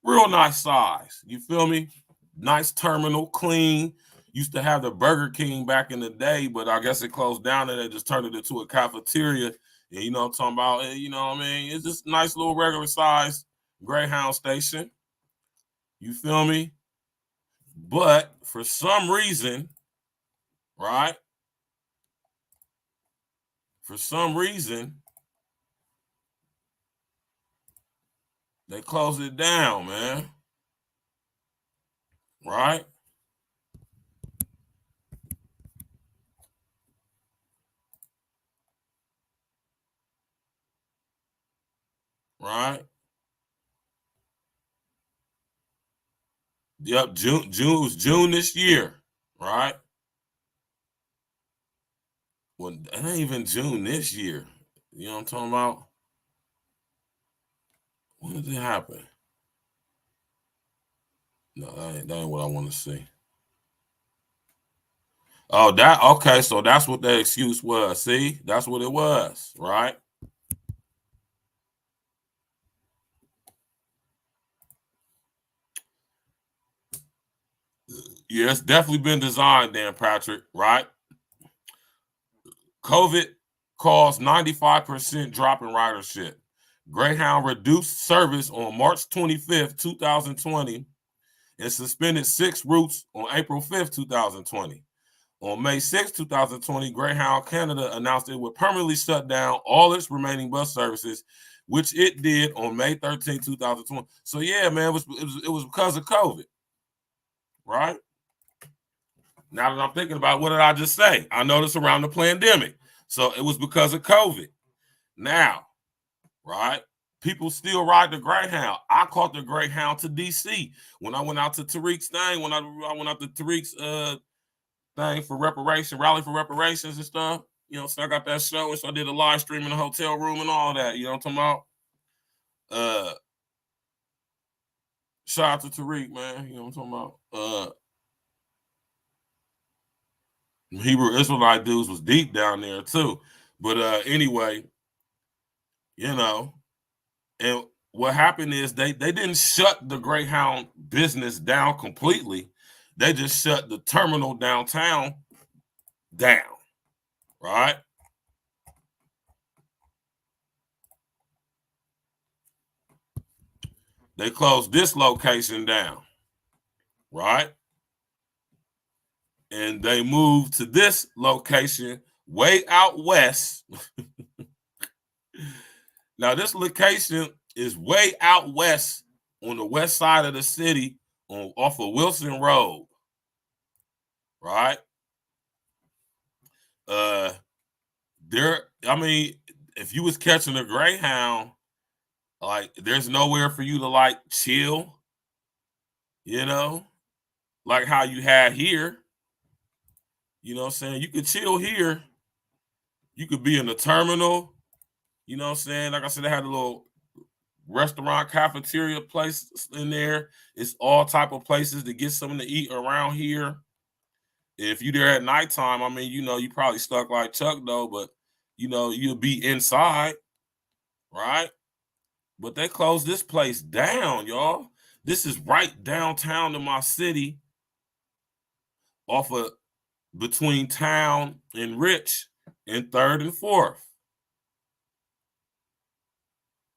Real nice size. You feel me? Nice terminal, clean. Used to have the Burger King back in the day, but I guess it closed down and they just turned it into a cafeteria. And you know what I'm talking about? And you know what I mean? It's just a nice little regular size Greyhound station. You feel me? But for some reason, right? For some reason, they closed it down, man. Right? Right? Yep, June was June this year, right? Well, it ain't even June this year. You know what I'm talking about? When did it happen? No, that ain't what I want to see. Oh, okay, so that's what the excuse was. See? That's what it was, right? Yeah, it's definitely been designed, Dan Patrick, right? COVID caused 95% drop in ridership. Greyhound reduced service on March 25th, 2020, and suspended 6 routes on April 5th, 2020. On May 6, 2020, Greyhound Canada announced it would permanently shut down all its remaining bus services, which it did on May 13, 2020. So yeah, man, it was because of COVID. right? Now that I'm thinking about what did I just say? I noticed around the pandemic. So it was because of COVID. Now, right? People still ride the Greyhound. I caught the Greyhound to DC when I went out to Tariq's thing. When I went out to Tariq's thing for rally for reparations and stuff. You know, so I got that show, and so I did a live stream in the hotel room and all that. You know what I'm talking about? Shout out to Tariq, man. You know what I'm talking about? Hebrew Israelite dudes was deep down there too. But anyway, you know, and what happened is they didn't shut the Greyhound business down completely. They just shut the terminal downtown down, right? They closed this location down, right? And they moved to this location way out west. Now, this location is way out west on the west side of the city off of Wilson Road, right? I mean, if you was catching a Greyhound, like there's nowhere for you to like chill, you know, like how you had here. You know what I'm saying? You could chill here. You could be in the terminal. You know what I'm saying? Like I said, they had a little restaurant cafeteria place in there. It's all type of places to get something to eat around here. If you there at nighttime, I mean, you know, you probably stuck like Chuck though, but you know, you'll be inside, right? But they closed this place down, y'all. This is right downtown in my city, off of between Town and Rich and 3rd and 4th.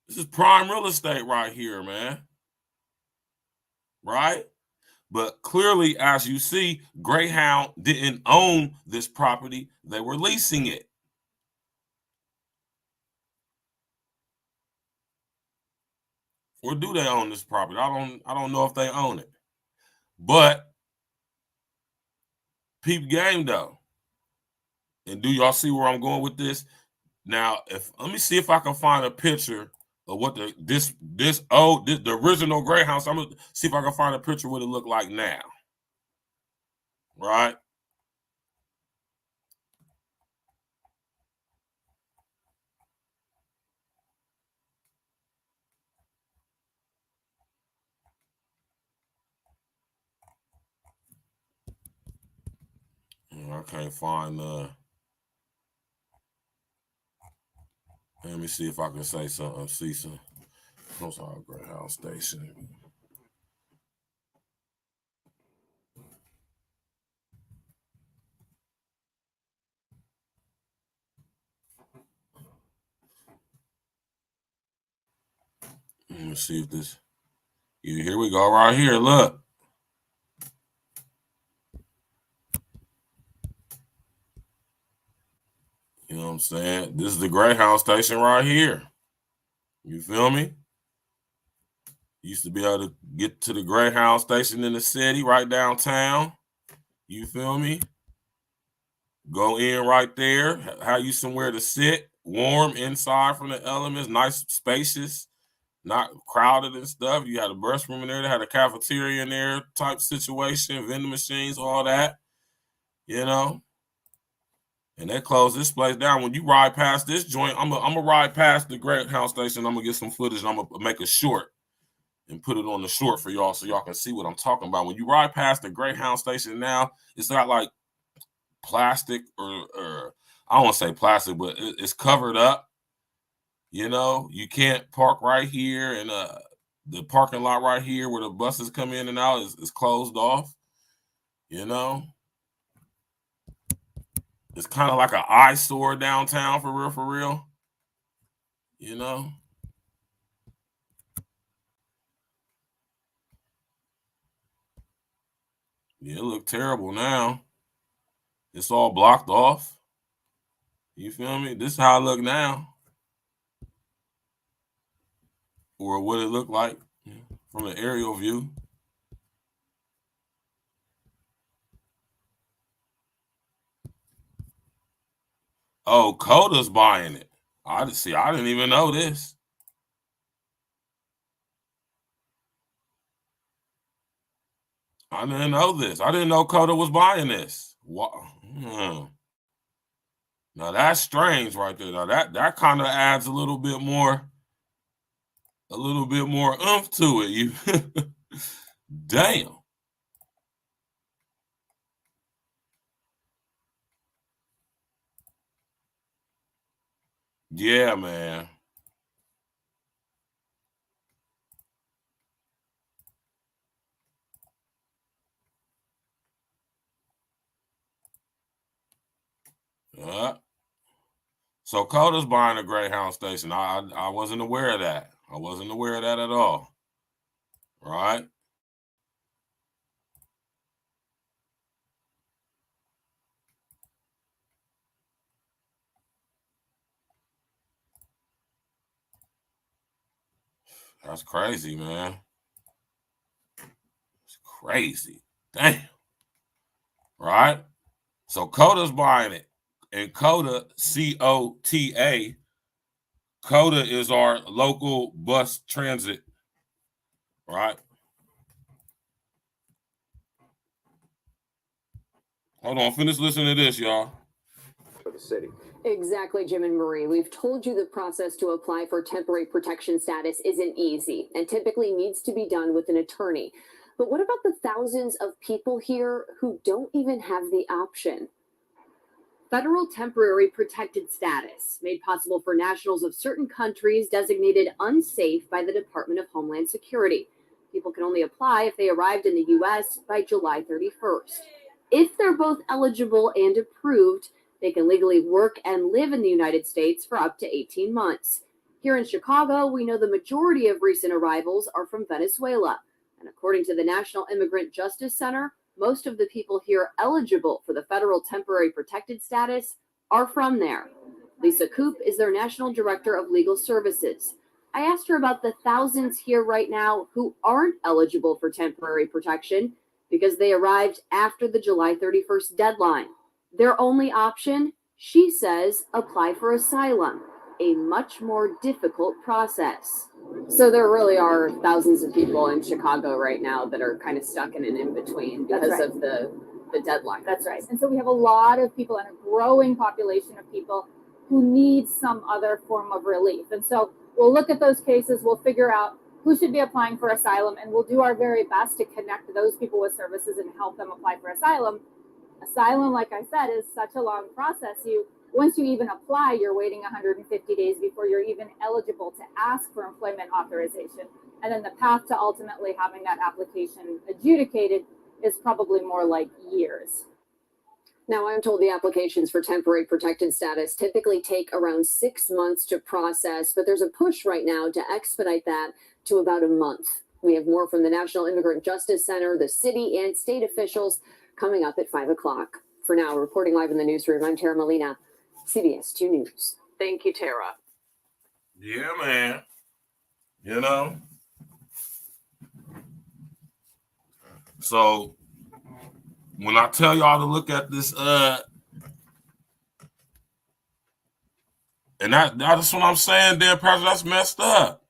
This is prime real estate right here, man. Right? But clearly, as you see, Greyhound didn't own this property. They were leasing it. Or do they own this property? I don't know if they own it. But peep game though. And do y'all see where I'm going with this? Now, let me see if I can find a picture of what the original Greyhound. So I'm gonna see if I can find a picture of what it look like now. Right? I can't find let me see if I can say something. See some. What's our Greyhound station? Let me see if this. Yeah, here we go. Right here. Look. You know what I'm saying? This is the Greyhound station right here. You feel me? Used to be able to get to the Greyhound station in the city, right downtown. You feel me? Go in right there. Have you somewhere to sit, warm inside from the elements, nice, spacious, not crowded and stuff. You had a restroom in there. They had a cafeteria in there, type situation, vending machines, all that. You know. And they closed this place down. When you ride past this joint, I'm gonna ride past the Greyhound station. I'm gonna get some footage and I'm gonna make a short and put it on the short for y'all so y'all can see what I'm talking about. When you ride past the Greyhound station now, it's not like plastic or I don't want to say plastic, but it's covered up. You know, you can't park right here, and the parking lot right here where the buses come in and out is closed off. You know. It's kind of like an eyesore downtown for real. You know? Yeah, it look terrible now. It's all blocked off. You feel me? This is how it look now. Or what it look like from an aerial view. Oh, Coda's buying it. I didn't even know this. I didn't know this. I didn't know Coda was buying this. Wow. Now that's strange right there. Now that kind of adds a little bit more oomph to it. You damn. Yeah, man. So Coda's buying a Greyhound station. I wasn't aware of that. I wasn't aware of that at all. Right? That's crazy, man. It's crazy. Damn. Right? So Coda's buying it. And Coda, COTA, Coda is our local bus transit. Right? Hold on. Finish listening to this, y'all. For the city. Exactly, Jim and Marie. We've told you the process to apply for temporary protection status isn't easy and typically needs to be done with an attorney. But what about the thousands of people here who don't even have the option? Federal temporary protected status, made possible for nationals of certain countries designated unsafe by the Department of Homeland Security. People can only apply if they arrived in the U.S. by July 31st. If they're both eligible and approved, they can legally work and live in the United States for up to 18 months. Here in Chicago, we know the majority of recent arrivals are from Venezuela. And according to the National Immigrant Justice Center, most of the people here eligible for the federal temporary protected status are from there. Lisa Koop is their National Director of Legal Services. I asked her about the thousands here right now who aren't eligible for temporary protection because they arrived after the July 31st deadline. Their only option, she says, apply for asylum, a much more difficult process. So there really are thousands of people in Chicago right now that are kind of stuck in an in-between because of the deadline. That's right. And so we have a lot of people and a growing population of people who need some other form of relief. And so we'll look at those cases, we'll figure out who should be applying for asylum, and we'll do our very best to connect those people with services and help them apply for asylum. Asylum, like I said, is such a long process. Once you even apply, you're waiting 150 days before you're even eligible to ask for employment authorization. And then the path to ultimately having that application adjudicated is probably more like years. Now, I'm told the applications for temporary protected status typically take around 6 months to process, but there's a push right now to expedite that to about a month. We have more from the National Immigrant Justice Center, the city and state officials coming up at 5 o'clock. For now, reporting live in the newsroom, I'm Tara Molina, CBS 2 News. Thank you, Tara. Yeah, man. You know? So, when I tell y'all to look at this, and that's what I'm saying, Dan President, that's messed up.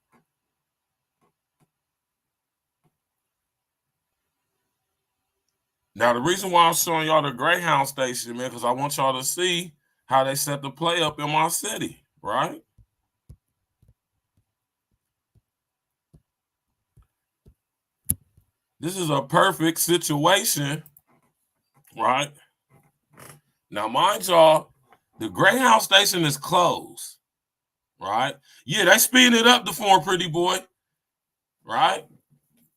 Now, the reason why I'm showing y'all the Greyhound station, man, because I want y'all to see how they set the play up in my city, right? This is a perfect situation, right? Now, mind y'all, the Greyhound station is closed, right? Yeah, they speeding it up the form, pretty boy, right?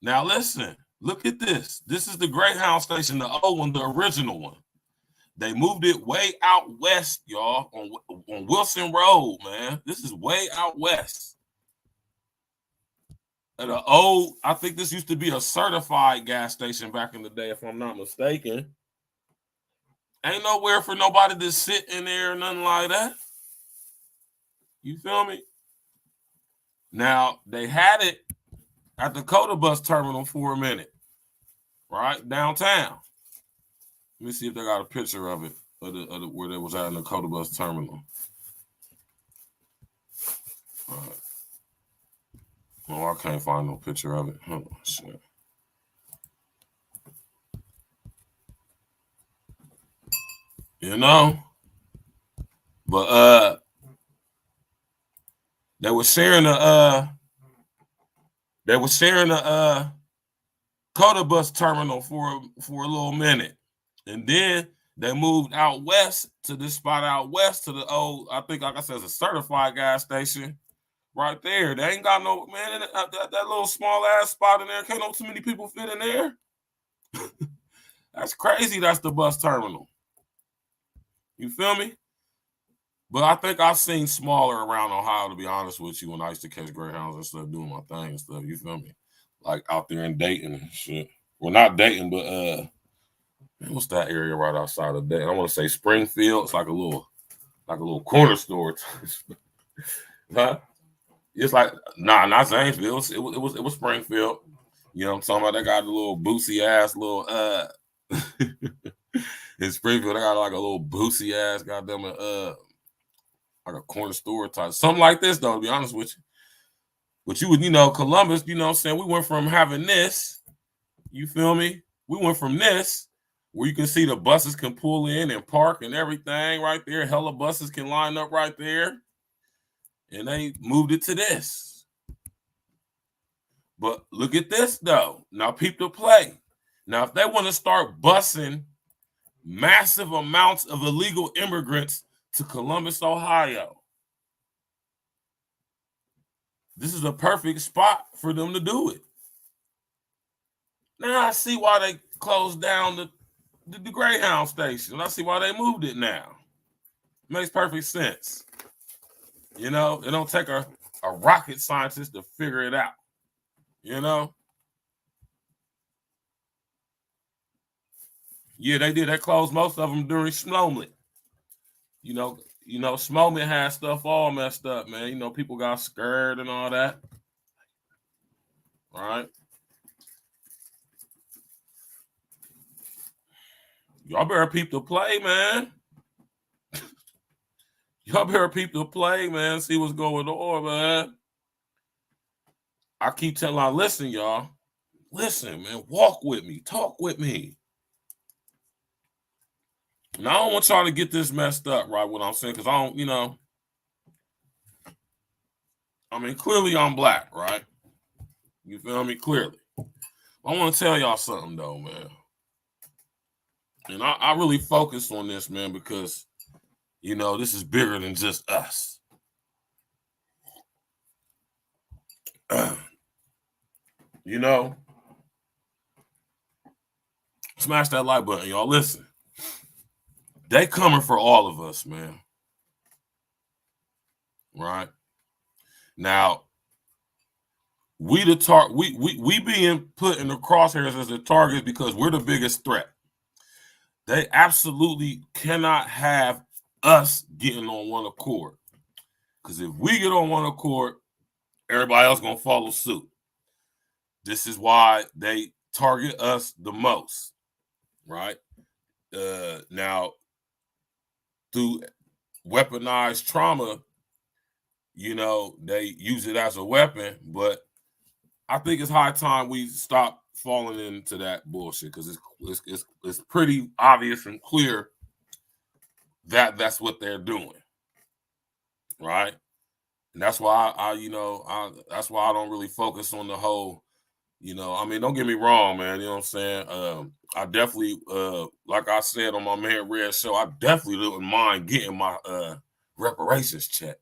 Now, listen, look at this. This is the Greyhound station, the old one, the original one. They moved it way out west, y'all, on Wilson Road, man. This is way out west. At an old, I think this used to be a certified gas station back in the day, if I'm not mistaken. Ain't nowhere for nobody to sit in there or nothing like that. You feel me? Now, they had it at the Coda bus terminal for a minute, right? Downtown. Let me see if they got a picture of it. where they was at in the Coda Bus terminal. All right. Oh, I can't find no picture of it. Hold on, shit. You know, but they were sharing the Coda Bus terminal for a little minute, and then they moved out west to this spot out west to the old, I think, like I said, it's a certified gas station right there. They ain't got no, man, that little small ass spot in there. Can't no too many people fit in there. That's crazy. That's the bus terminal. You feel me? But I think I've seen smaller around Ohio, to be honest with you, when I used to catch Greyhounds and stuff, doing my thing and stuff. You feel me? Like out there in Dayton and shit. Well, not Dayton, but what's that area right outside of Dayton? I want to say Springfield. It's like a little corner store. Huh? It's like, nah, not Zanesville. It was Springfield. You know what I'm talking about? They got a little bootsy ass little in Springfield. They got like a little bootsy ass goddamn like a corner store type. Something like this though, to be honest with you. But you would, Columbus, you know what I'm saying? We went from having this, you feel me? We went from this where you can see the buses can pull in and park and everything right there. Hella buses can line up right there. And they moved it to this. But look at this, though. Now, peep the play. Now, if they want to start busing massive amounts of illegal immigrants to Columbus, Ohio, this is a perfect spot for them to do it. Now, I see why they closed down the Greyhound station. I see why they moved it now. Makes perfect sense. You know, it don't take a rocket scientist to figure it out. You know? Yeah, they did. They closed most of them during Snowman. You know, Snowman had stuff all messed up, man. You know, people got scared and all that. All right? Y'all better peep the play, man. Y'all better peep the play, man. See what's going on, man. I keep telling, listen, y'all. Listen, man. Walk with me. Talk with me. Now, I don't want y'all to get this messed up, right, what I'm saying, because I don't, I mean, clearly I'm black, right? You feel me? Clearly. I want to tell y'all something, though, man. And I really focus on this, man, because, this is bigger than just us. Smash that like button, y'all. Listen. They coming for all of us, man. Right? Now, we being put in the crosshairs as the target because we're the biggest threat. They absolutely cannot have us getting on one accord. Because if we get on one accord, everybody else gonna follow suit. This is why they target us the most, right? Now, through weaponized trauma, they use it as a weapon, but I think it's high time we stop falling into that bullshit because it's pretty obvious and clear that that's what they're doing, right? And that's why that's why I don't really focus on the whole, I mean, don't get me wrong, man. You know what I'm saying? I definitely, like I said on my Man Red show, I definitely wouldn't mind getting my reparations check,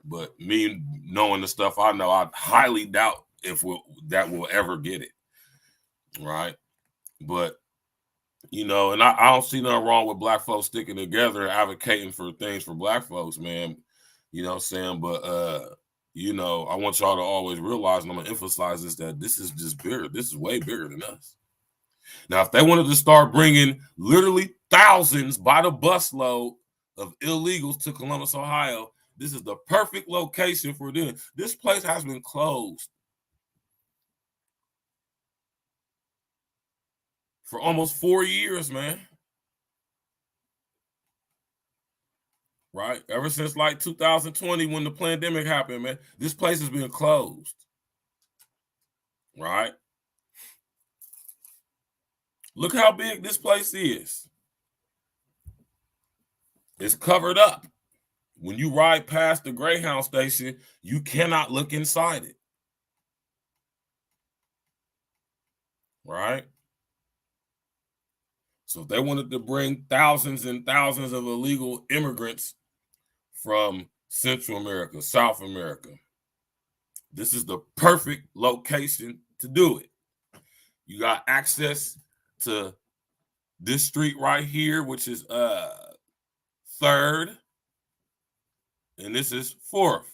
But me knowing the stuff I know, I highly doubt if that will ever get it, right? But, and I don't see nothing wrong with black folks sticking together and advocating for things for black folks, man. You know what I'm saying? But, I want y'all to always realize, and I'm going to emphasize this, that this is just bigger. This is way bigger than us. Now, if they wanted to start bringing literally thousands by the busload of illegals to Columbus, Ohio, this is the perfect location for them. This place has been closed for almost 4 years, man. right? Ever since like 2020 when the pandemic happened, man, this place has been closed, right? Look how big this place is. It's covered up. When you ride past the Greyhound station, you cannot look inside it, right? So if they wanted to bring thousands and thousands of illegal immigrants from Central America, South America, this is the perfect location to do it. You got access to this street right here, which is 3rd, and this is 4th,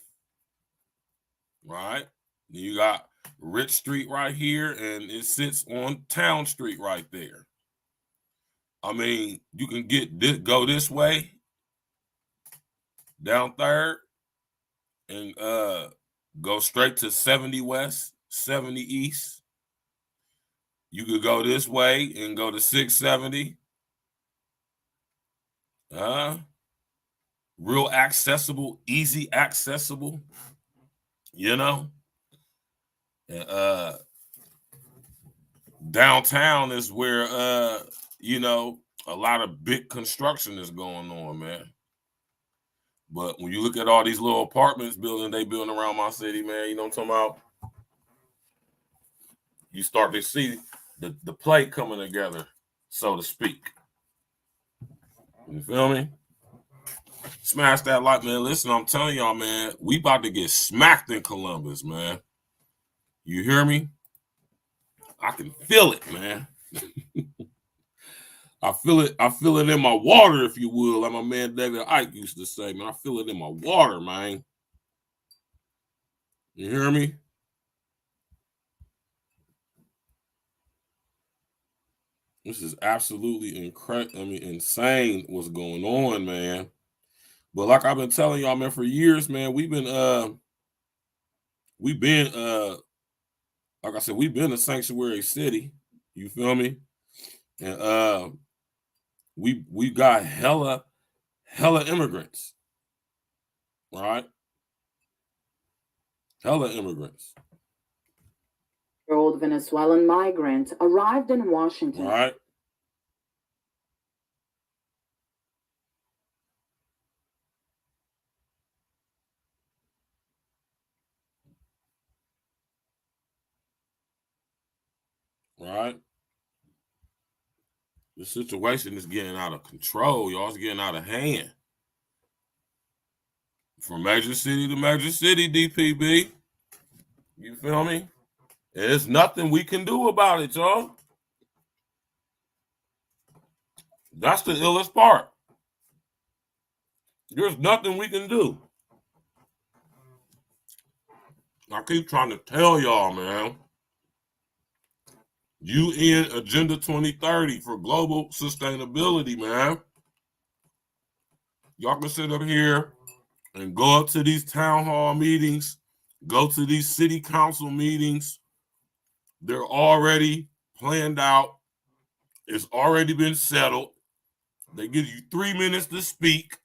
right? Then you got Rich Street right here, and it sits on Town Street right there. I mean, you can go this way down 3rd and go straight to 70 West, 70 East. You could go this way and go to 670. Real accessible, easy accessible, you know. And downtown is where you know, a lot of big construction is going on, man. But when you look at all these little apartments they building around my city, man, you know what I'm talking about? You start to see the play coming together, so to speak. You feel me? Smash that like, man. Listen, I'm telling y'all, man, we about to get smacked in Columbus, man. You hear me? I can feel it, man. I feel it in my water, if you will, like my man David Icke used to say, man. I feel it in my water, man. You hear me? This is absolutely incredible. I mean, insane what's going on, man. But like I've been telling y'all, man, for years, man, we've been like I said, we've been a sanctuary city. You feel me? And we got hella immigrants. Right? Hella immigrants. Old Venezuelan migrant arrived in Washington. Right. Right. The situation is getting out of control, y'all. It's getting out of hand. From major city to major city, DPB. You feel me? And there's nothing we can do about it, y'all. That's the illest part. There's nothing we can do. I keep trying to tell y'all, man. UN Agenda 2030 for global sustainability, man. Y'all can sit up here and go up to these town hall meetings, go to these city council meetings. They're already planned out. It's already been settled. They give you 3 minutes to speak.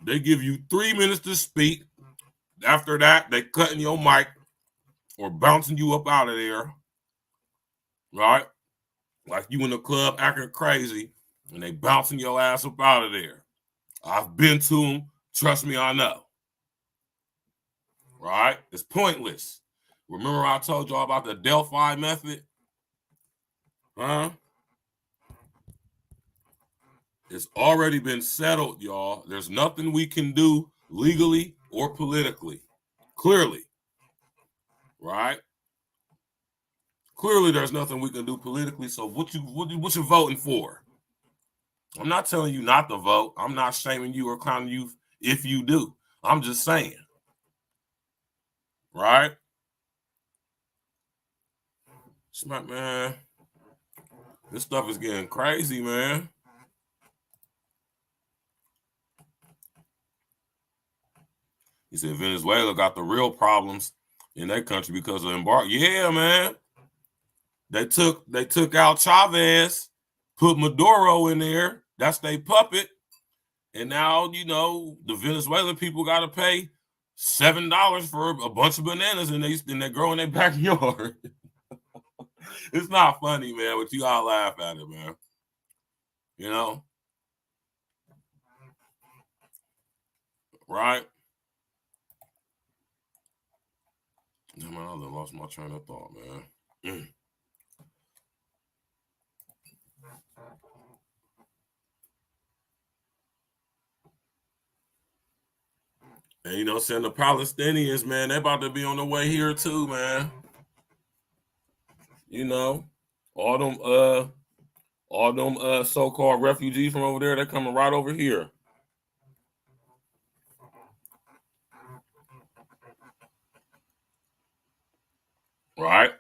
They give you 3 minutes to speak. After that, they cutting your mic or bouncing you up out of there. Right? Like you in the club acting crazy and they bouncing your ass up out of there. I've been to them. Trust me, I know. Right? It's pointless. Remember I told y'all about the Delphi method? Huh? It's already been settled, y'all. There's nothing we can do legally or politically. Clearly. Right? Clearly, there's nothing we can do politically. So what you voting for? I'm not telling you not to vote. I'm not shaming you or clowning you if you do. I'm just saying. Right? Smack, man. This stuff is getting crazy, man. He said Venezuela got the real problems in their country because of embargo. Yeah, man. They took out Chavez, put Maduro in there. That's their puppet. And now, you know, the Venezuelan people got to pay $7 for a bunch of bananas and they grow in their backyard. It's not funny, man, but you all laugh at it, man. You know? Right? Damn, I lost my train of thought, man. And you know, saying the Palestinians, man, they about to be on the way here too, man. You know, all them so-called refugees from over there, they're coming right over here. Right?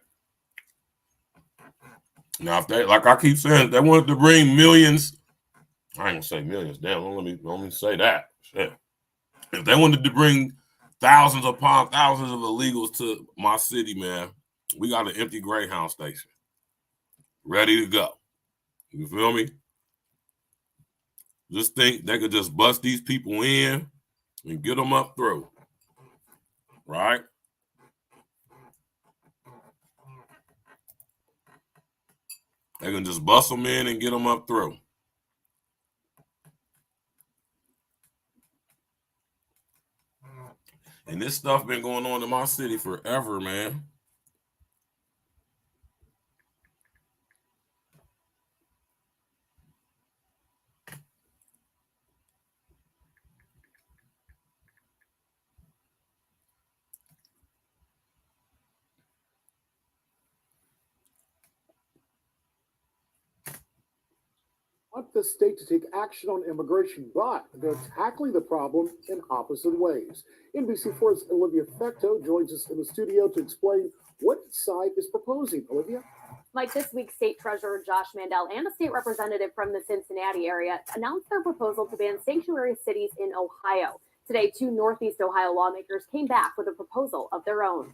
Now, if they, like I keep saying, if they wanted to bring millions, I ain't gonna say millions, damn, let me say that. Shit. If they wanted to bring thousands upon thousands of illegals to my city, man, we got an empty Greyhound station ready to go. You feel me? Just think they could just bust these people in and get them up through. Right? They can just bust them in and get them up through. And this stuff been going on in my city forever, man. Want the state to take action on immigration, but they're tackling the problem in opposite ways. NBC4's Olivia Fecto joins us in the studio to explain what side is proposing. Olivia? Like this week, State Treasurer Josh Mandel and a state representative from the Cincinnati area announced their proposal to ban sanctuary cities in Ohio. Today, two Northeast Ohio lawmakers came back with a proposal of their own.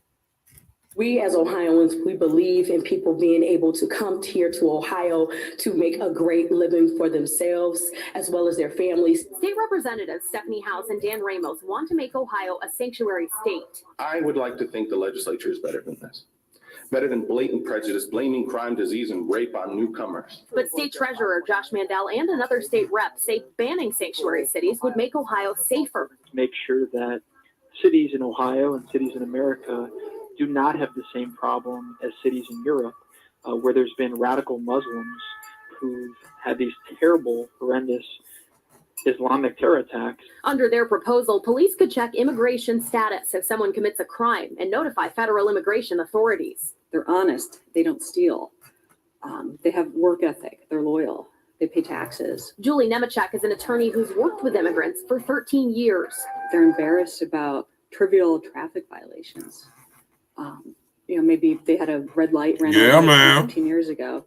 We as Ohioans, we believe in people being able to come here to Ohio to make a great living for themselves as well as their families. State Representatives Stephanie House and Dan Ramos want to make Ohio a sanctuary state. I would like to think the legislature is better than this. Better than blatant prejudice, blaming crime, disease, and rape on newcomers. But State Treasurer Josh Mandel and another state rep say banning sanctuary cities would make Ohio safer. Make sure that cities in Ohio and cities in America do not have the same problem as cities in Europe, where there's been radical Muslims who've had these terrible, horrendous Islamic terror attacks. Under their proposal, police could check immigration status if someone commits a crime and notify federal immigration authorities. They're honest. They don't steal. They have work ethic. They're loyal. They pay taxes. Julie Nemechek is an attorney who's worked with immigrants for 13 years. They're embarrassed about trivial traffic violations. Maybe they had a red light ran over 15 years ago,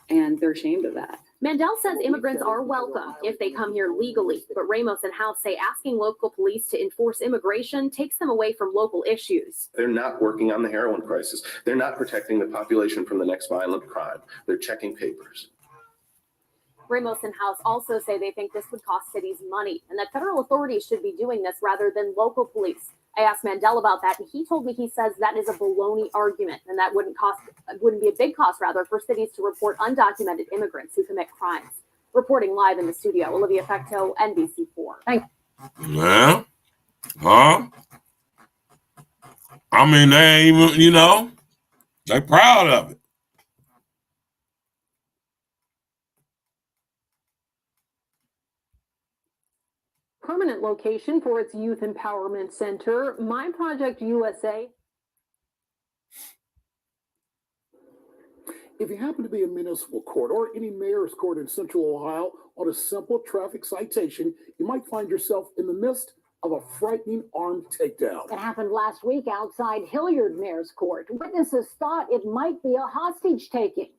and they're ashamed of that. Mandel says immigrants are welcome if they come here legally, but Ramos and House say asking local police to enforce immigration takes them away from local issues. They're not working on the heroin crisis. They're not protecting the population from the next violent crime. They're checking papers. Ramos and House also say they think this would cost cities money and that federal authorities should be doing this rather than local police. I asked Mandel about that, and he told me he says that is a baloney argument, and that wouldn't be a big cost, rather, for cities to report undocumented immigrants who commit crimes. Reporting live in the studio, Olivia Fecto, NBC4. Thank you. Yeah. Huh? I mean, they ain't even, they're proud of it. Permanent location for its Youth Empowerment Center, My Project USA. If you happen to be in municipal court or any mayor's court in Central Ohio on a simple traffic citation, you might find yourself in the midst of a frightening armed takedown. It happened last week outside Hilliard Mayor's Court. Witnesses thought it might be a hostage taking,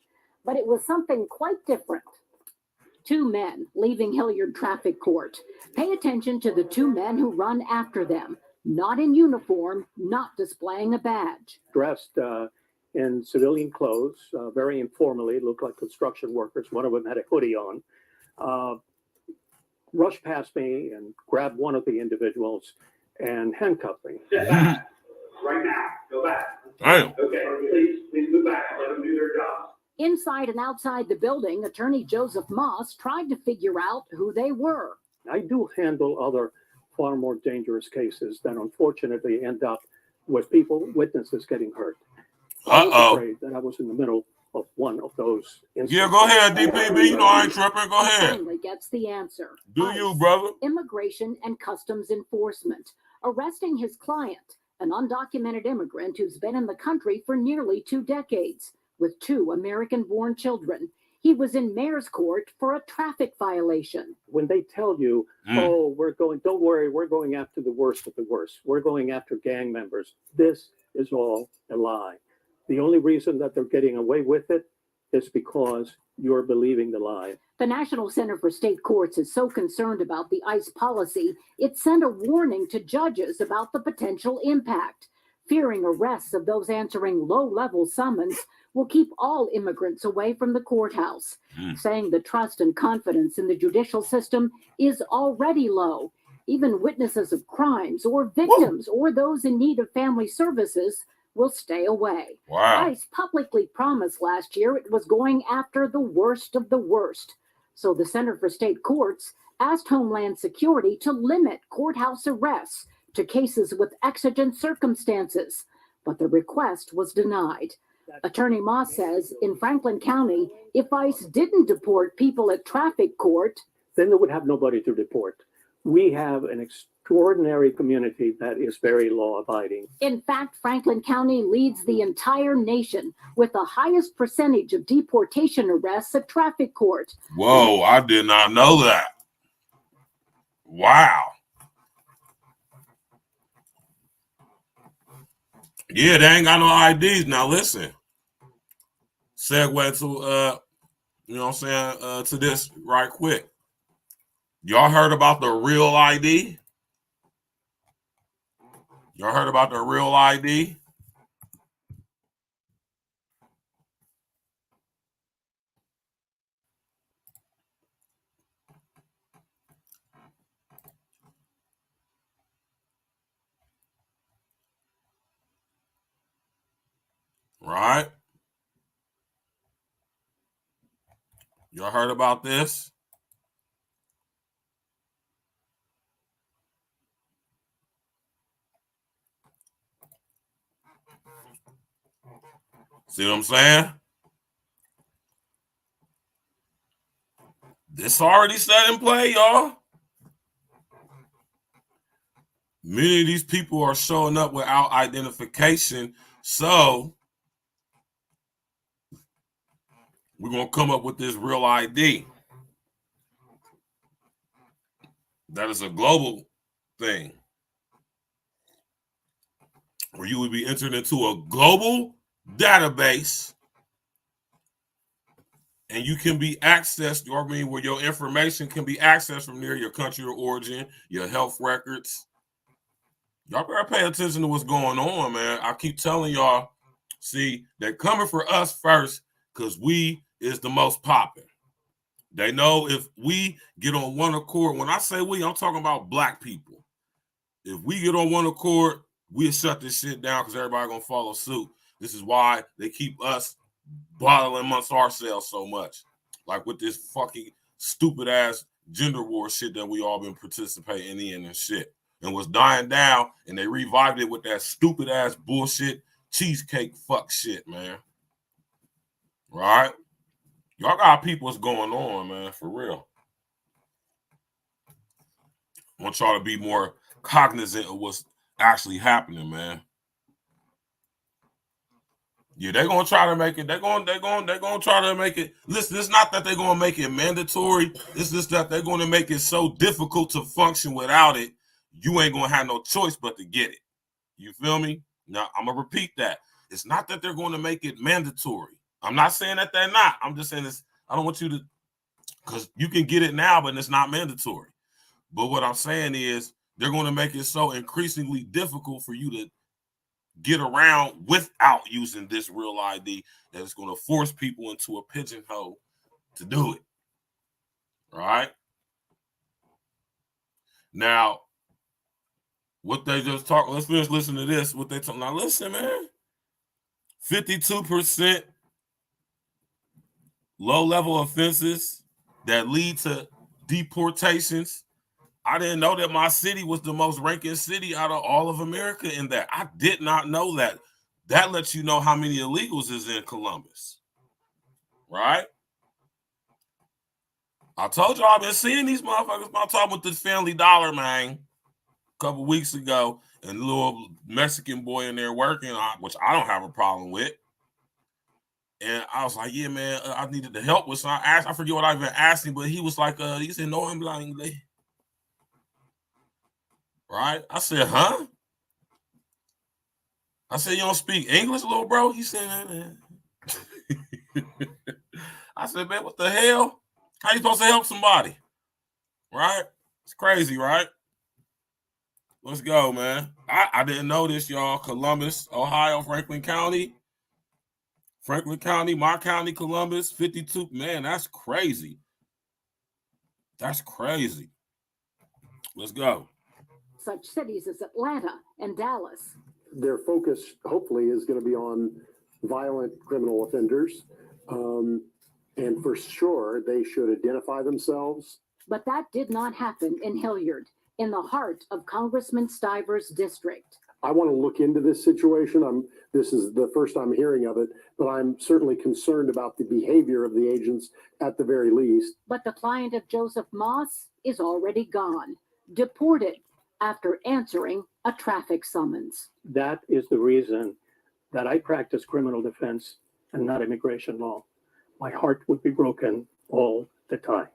but it was something quite different. Two men leaving Hilliard Traffic Court. Pay attention to the two men who run after them. Not in uniform, not displaying a badge. Dressed in civilian clothes, very informally, looked like construction workers. One of them had a hoodie on. rushed past me and grabbed one of the individuals and handcuffed me. Right now, go back. Damn. Okay, please move back and let them do their job. Inside and outside the building, attorney Joseph Moss tried to figure out who they were. I do handle other far more dangerous cases that unfortunately end up with witnesses getting hurt. I was afraid that I was in the middle of one of those instances. Yeah, go ahead, DPB. You know I ain't tripping. Go ahead. Finally gets the answer. Do you, brother? Immigration and Customs Enforcement, arresting his client, an undocumented immigrant who's been in the country for nearly 2 decades, with 2 American-born children. He was in mayor's court for a traffic violation. When they tell you, oh, don't worry, we're going after the worst of the worst. We're going after gang members. This is all a lie. The only reason that they're getting away with it is because you're believing the lie. The National Center for State Courts is so concerned about the ICE policy, it sent a warning to judges about the potential impact. Fearing arrests of those answering low-level summons will keep all immigrants away from the courthouse, saying the trust and confidence in the judicial system is already low. Even witnesses of crimes or victims or those in need of family services will stay away. Wow. ICE publicly promised last year it was going after the worst of the worst. So the Center for State Courts asked Homeland Security to limit courthouse arrests to cases with exigent circumstances, but the request was denied. Attorney Moss says in Franklin County, if ICE didn't deport people at traffic court, then they would have nobody to deport. We have an extraordinary community that is very law-abiding. In fact, Franklin County leads the entire nation with the highest percentage of deportation arrests at traffic court. Whoa, I did not know that. Wow. Yeah, they ain't got no IDs. Now listen. Segue to you know what I'm saying, to this right quick. Y'all heard about the real ID? Y'all heard about the real ID? Right? Y'all heard about this? See what I'm saying? This already set in play, y'all. Many of these people are showing up without identification, so we're going to come up with this real ID. That is a global thing, where you would be entered into a global database and you can be accessed, or where your information can be accessed from near your country of origin, your health records. Y'all better pay attention to what's going on, man. I keep telling y'all, see, they're coming for us first because we is the most popping. They know if we get on one accord, when I say we, I'm talking about black people. If we get on one accord, we'll shut this shit down because everybody gonna follow suit. This is why they keep us bottling amongst ourselves so much. Like with this fucking stupid ass gender war shit that we all been participating in and shit. And was dying down, and they revived it with that stupid ass bullshit cheesecake fuck shit, man. Right? Y'all got people what's going on, man, for real. I want y'all to be more cognizant of what's actually happening, man. Yeah, they're gonna try to make it. They're gonna try to make it. Listen, it's not that they're gonna make it mandatory. It's just that they're gonna make it so difficult to function without it. You ain't gonna have no choice but to get it. You feel me? Now I'm gonna repeat that. It's not that they're gonna make it mandatory. I'm not saying that they're not. I'm just saying this. I don't want you to, because you can get it now, but it's not mandatory. But what I'm saying is they're gonna make it so increasingly difficult for you to get around without using this real ID that is going to force people into a pigeonhole to do it. All right? Now, what they just talk, let's finish listening to this. What they talk now, listen, man. 52% low-level offenses that lead to deportations. I didn't know that my city was the most ranking city out of all of America in that. I did not know that. That lets you know how many illegals is in Columbus, right? I told you I've been seeing these motherfuckers. I'm talking with this Family Dollar, man, a couple weeks ago, and a little Mexican boy in there working, which I don't have a problem with. And I was like, yeah, man, I needed the help with something. I forget what I even asked him, but he was like, he said, no, I'm blind. Right? I said, huh? I said, you don't speak English, little bro? He said, I said, man, what the hell? How you supposed to help somebody? Right? It's crazy, right? Let's go, man. I didn't know this, y'all. Columbus, Ohio, Franklin County, my county, Columbus, 52. Man, that's crazy. That's crazy. Let's go. Such cities as Atlanta and Dallas. Their focus, hopefully, is going to be on violent criminal offenders. And for sure, they should identify themselves. But that did not happen in Hilliard, in the heart of Congressman Stiver's district. I want to look into this situation. This is the first I'm hearing of it, but I'm certainly concerned about the behavior of the agents at the very least. But the client of Joseph Moss is already gone, deported after answering a traffic summons. That is the reason that I practice criminal defense and not immigration law. My heart would be broken all the time.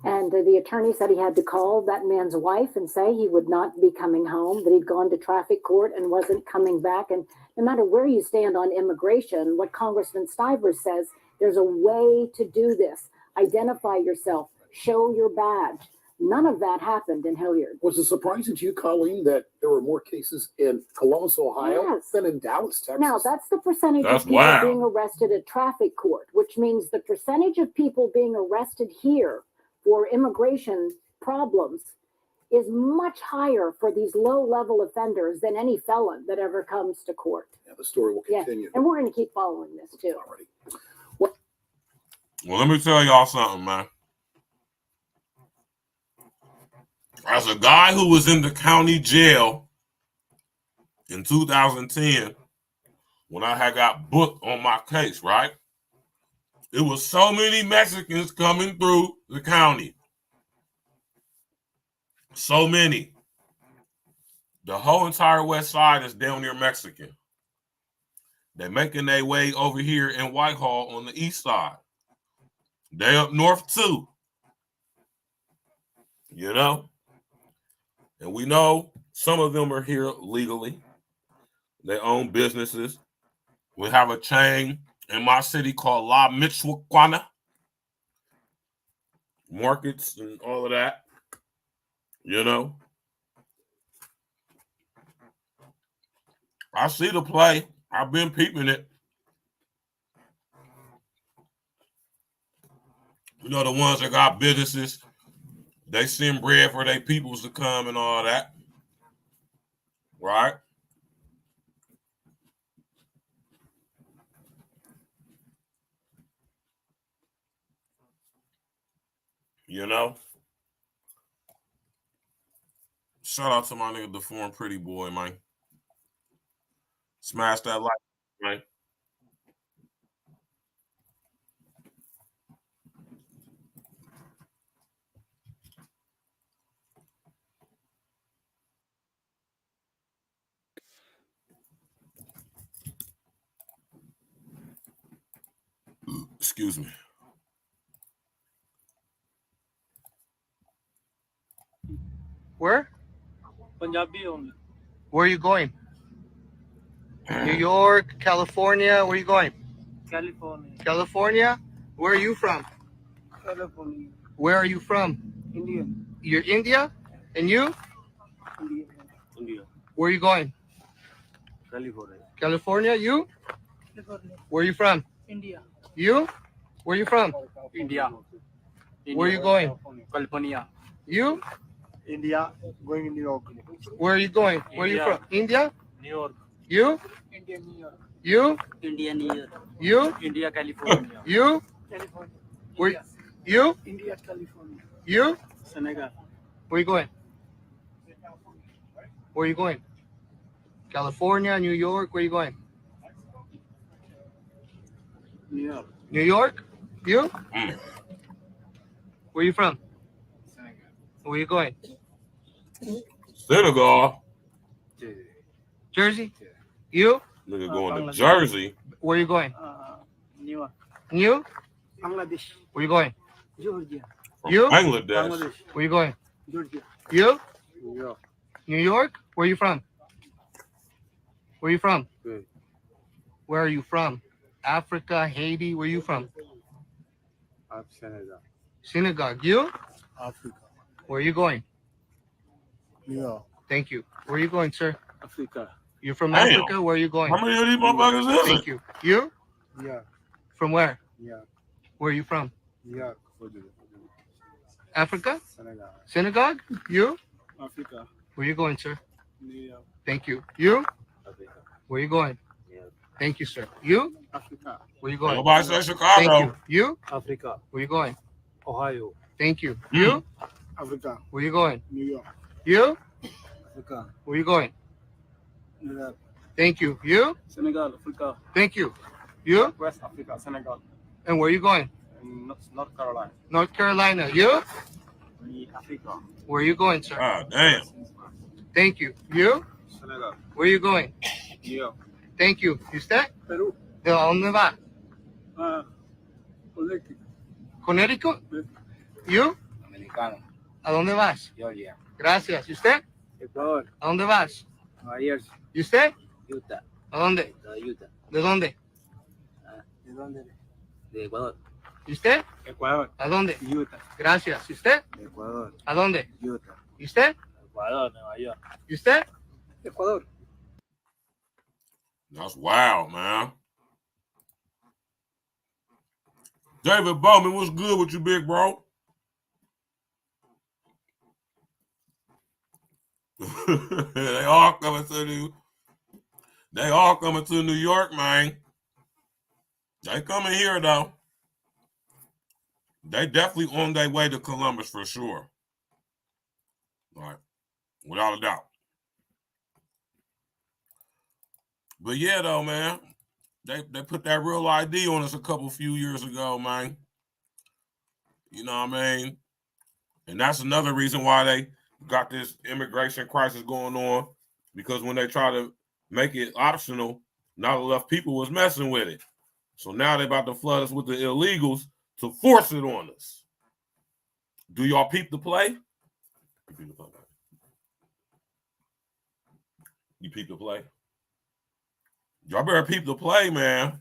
And the attorney said he had to call that man's wife and say he would not be coming home, that he'd gone to traffic court and wasn't coming back. And no matter where you stand on immigration, what Congressman Stiver says, there's a way to do this. Identify yourself, show your badge. None of that happened in Hilliard. Was it surprising to you, Colleen, that there were more cases in Columbus, Ohio than in Dallas, Texas? Now, that's the percentage of people being arrested at traffic court, which means the percentage of people being arrested here for immigration problems is much higher for these low-level offenders than any felon that ever comes to court. Yeah, the story will continue. And we're going to keep following this, too. Well, let me tell y'all something, man. As a guy who was in the county jail in 2010, when I had got booked on my case, right? It was so many Mexicans coming through the county. So many. The whole entire west side is down near Mexican. They're making their way over here in Whitehall on the east side. They up north too. You know? And we know some of them are here legally. They own businesses. We have a chain in my city called La Michoacana. Markets and all of that. You know? I see the play. I've been peeping it. You know, the ones that got businesses, they send bread for their peoples to come and all that. Right? You know? Shout out to my nigga, the foreign pretty boy, man. Smash that like, man. Excuse me. Where? Punjabi only. Where are you going? New York, California. Where are you going? California. California? Where are you from? California. Where are you from? India. You're India? And you? India. India. Where are you going? California. California? You? California. Where are you from? India. You? Where are you from? India. Where are you going? California. You? India, going to New York. Where are you going? Where are you from? India? New York. You? India, New York. You? India, New York. You? India, California. You? California. Where? India. You? India, California. You? Senegal. Where are you going? Where are you going? California, New York. Where are you going? New York. New York? You? Where are you from? Senegal. Where are you going? Senegal. Jersey? You? Nigga going to Jersey. Where are you going? New York. New? Bangladesh. Where are you going? Georgia. From You? Bangladesh. Where are you going? Georgia. You? New York. New York? Where are you from? Where are you from? Good. Where are you from? Africa, Haiti. Where are you from? Senegal. Senegal. You? Africa. Where are you going? New York. Thank you. Where are you going, sir? Africa. You're from Damn. Africa? Where are you going? How many of these motherfuckers is Thank it? you. You? New York. From where? New York. Where are you from? New York. Africa? Senegal. Senegal? You? Africa. Where are you going, sir? New York. Thank you. You? Africa. Where are you going? Thank you, sir. You? Africa. Where are you going? Nobody said Chicago. Thank you. You? Africa. Where are you going? Ohio. Thank you. You? Africa. Where are you going? New York. You? Africa. Where are you going? New York. Thank you. You? Senegal. Africa. Thank you. You? West Africa. Senegal. And where are you going? North Carolina. North Carolina. You? Africa. Where are you going, sir? Ah, damn. Thank you. You? Senegal. Where are you going? New York. Thank you. ¿Y usted? Perú. ¿De dónde va? Connecticut. You? Americano. ¿A dónde vas? Georgia. Gracias. ¿Y usted? Ecuador. ¿A dónde vas? Nueva Jersey. ¿Y usted? Utah. ¿A dónde? De Utah. ¿De dónde? ¿De dónde? De Ecuador. ¿Y usted? Ecuador. ¿A dónde? Utah. Gracias. ¿Y usted? Ecuador. ¿A dónde? Utah. ¿Y usted? Ecuador, Nueva York. ¿Y usted? Ecuador. That's wild, man. David Bowman, what's good with you, big bro? They all coming to New York, man. They coming here though. They definitely on their way to Columbus for sure. All right. Without a doubt. But yeah, though, man, they put that real ID on us a few years ago, man. You know what I mean? And that's another reason why they got this immigration crisis going on, because when they try to make it optional, not enough people was messing with it. So now they're about to flood us with the illegals to force it on us. Do y'all peep the play? You peep the play? Y'all better peep the play, man.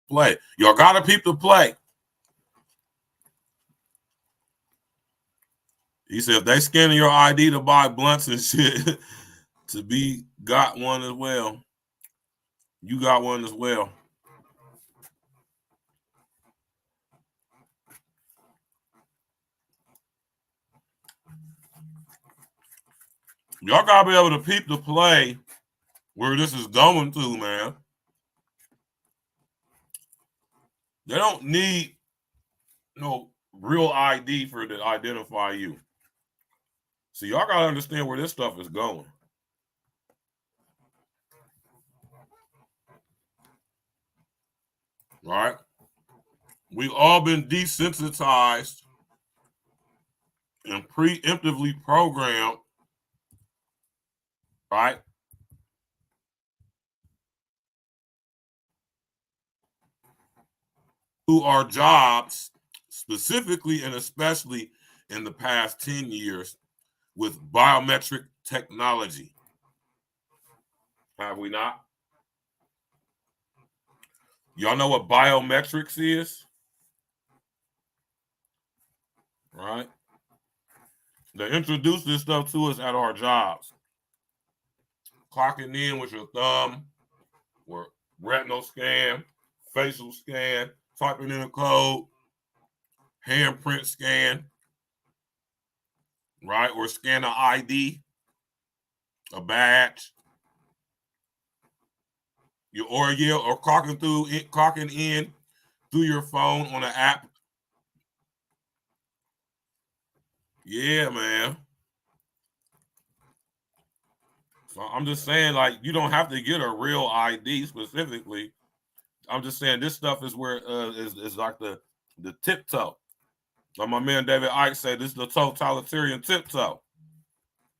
Play. Y'all gotta peep the play. He said if they scanning your ID to buy blunts and shit, to be got one as well. You got one as well. Y'all gotta be able to peep the play where this is going to, man. They don't need no real ID for to identify you. So y'all gotta understand where this stuff is going. Right? We've all been desensitized and preemptively programmed, right? To our jobs, specifically and especially in the past 10 years with biometric technology. Have we not? Y'all know what biometrics is? Right? They introduced this stuff to us at our jobs. Clocking in with your thumb, or retinal scan, facial scan, typing in a code, handprint scan, right? Or scan an ID, a badge. Or clocking in through your phone on an app. Yeah, man. So I'm just saying, like, you don't have to get a real ID specifically. I'm just saying this stuff is where is like the tiptoe. Like my man David Icke said, this is the totalitarian tiptoe,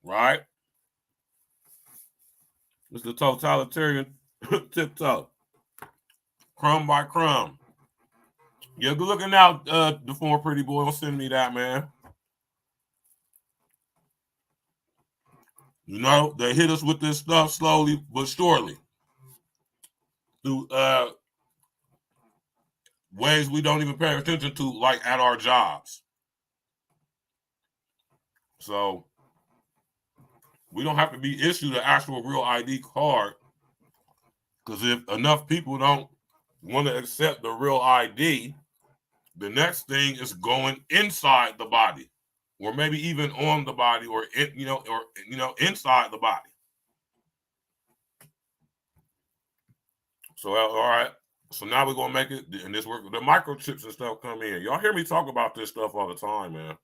right? It's the totalitarian tiptoe, crumb by crumb. Yeah, good looking out, the former pretty boy. Don't send me that, man. You know, they hit us with this stuff slowly but surely through ways we don't even pay attention to, like at our jobs. So we don't have to be issued an actual real ID card, because if enough people don't want to accept the real ID, the next thing is going inside the body, or maybe even on the body, or inside the body. So all right. So now we're gonna make it, and this work. The microchips and stuff come in. Y'all hear me talk about this stuff all the time, man.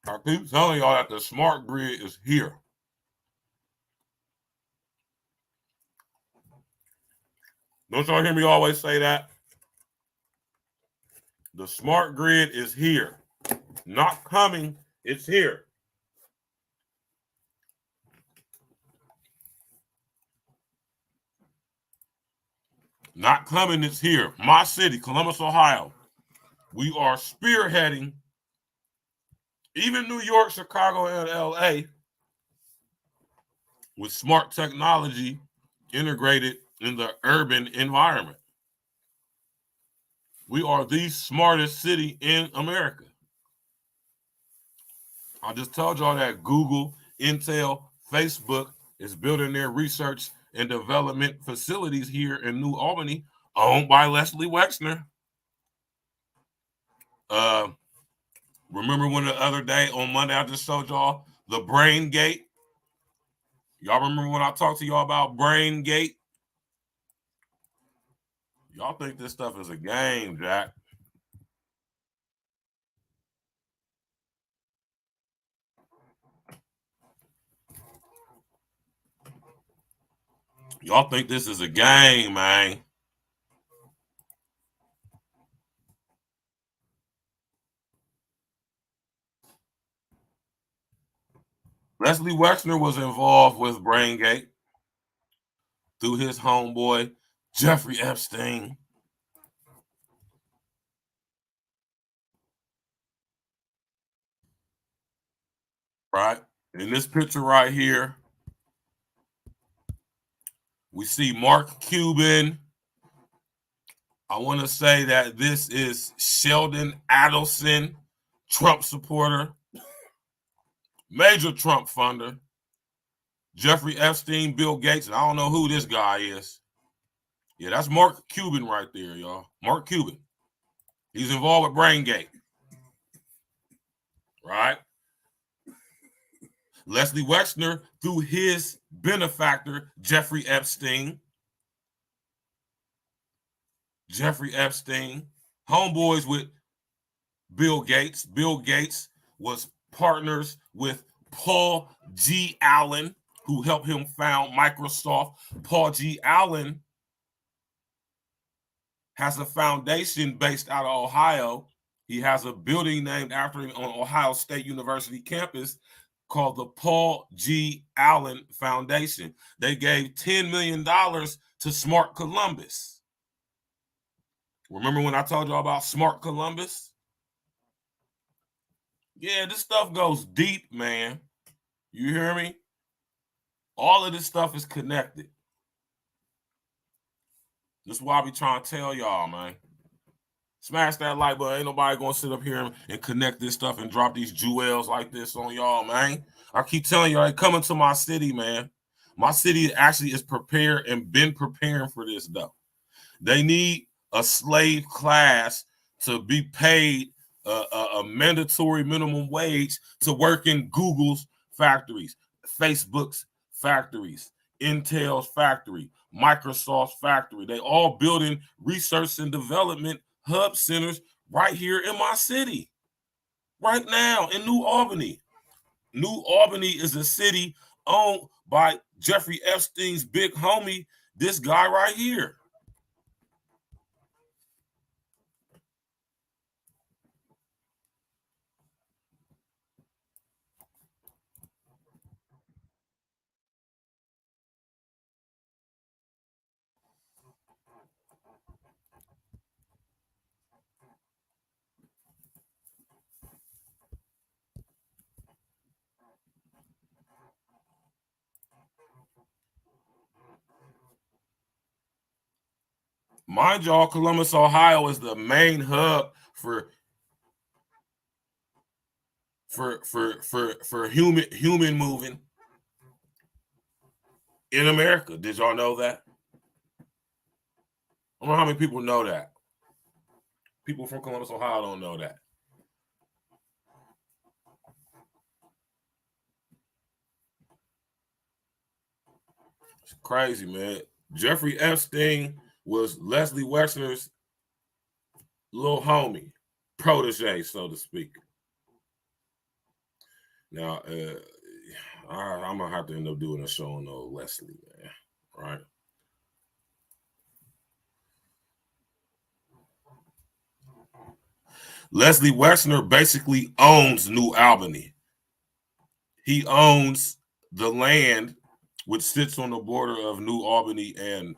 I keep telling y'all that the smart grid is here. Don't y'all hear me always say that? The smart grid is here. Not coming, it's here. Not coming, it's here. My city, Columbus, Ohio. We are spearheading, even New York, Chicago, and LA, with smart technology integrated in the urban environment. We are the smartest city in America. I just told y'all that Google, Intel, Facebook is building their research and development facilities here in New Albany, owned by Leslie Wexner. Remember when the other day on Monday I just showed y'all the Brain Gate? Y'all remember when I talked to y'all about Brain Gate? Y'all think this stuff is a game, Jack. Y'all think this is a game, man. Leslie Wexner was involved with BrainGate through his homeboy, Jeffrey Epstein. Right? In this picture right here, we see Mark Cuban. I want to say that this is Sheldon Adelson, Trump supporter, major Trump funder. Jeffrey Epstein, Bill Gates, and I don't know who this guy is. Yeah, that's Mark Cuban right there, y'all. Mark Cuban. He's involved with BrainGate. Right? Leslie Wexner, through his benefactor, Jeffrey Epstein. Jeffrey Epstein, homeboys with Bill Gates. Bill Gates was partners with Paul G. Allen, who helped him found Microsoft. Paul G. Allen has a foundation based out of Ohio. He has a building named after him on Ohio State University campus called the Paul G. Allen Foundation. They gave $10 million to Smart Columbus. Remember when I told y'all about Smart Columbus? Yeah, this stuff goes deep, man. You hear me? All of this stuff is connected. This is why I be trying to tell y'all, man. Smash that like button. Ain't nobody gonna sit up here and connect this stuff and drop these jewels like this on y'all, man. I keep telling y'all, coming to my city, man. My city actually is prepared and been preparing for this, though. They need a slave class to be paid a mandatory minimum wage to work in Google's factories, Facebook's factories, Intel's factory, Microsoft's factory. They all building research and development hub centers right here in my city, right now in New Albany. New Albany is a city owned by Jeffrey Epstein's big homie, this guy right here. Mind y'all, Columbus, Ohio is the main hub for human moving in America. Did y'all know that? I don't know how many people know that. People from Columbus, Ohio don't know that. It's crazy, man. Jeffrey Epstein was Leslie Wexner's little homie, protege, so to speak. Now, I'm going to have to end up doing a show on old Leslie, man, right? Leslie Wexner basically owns New Albany. He owns the land which sits on the border of New Albany and,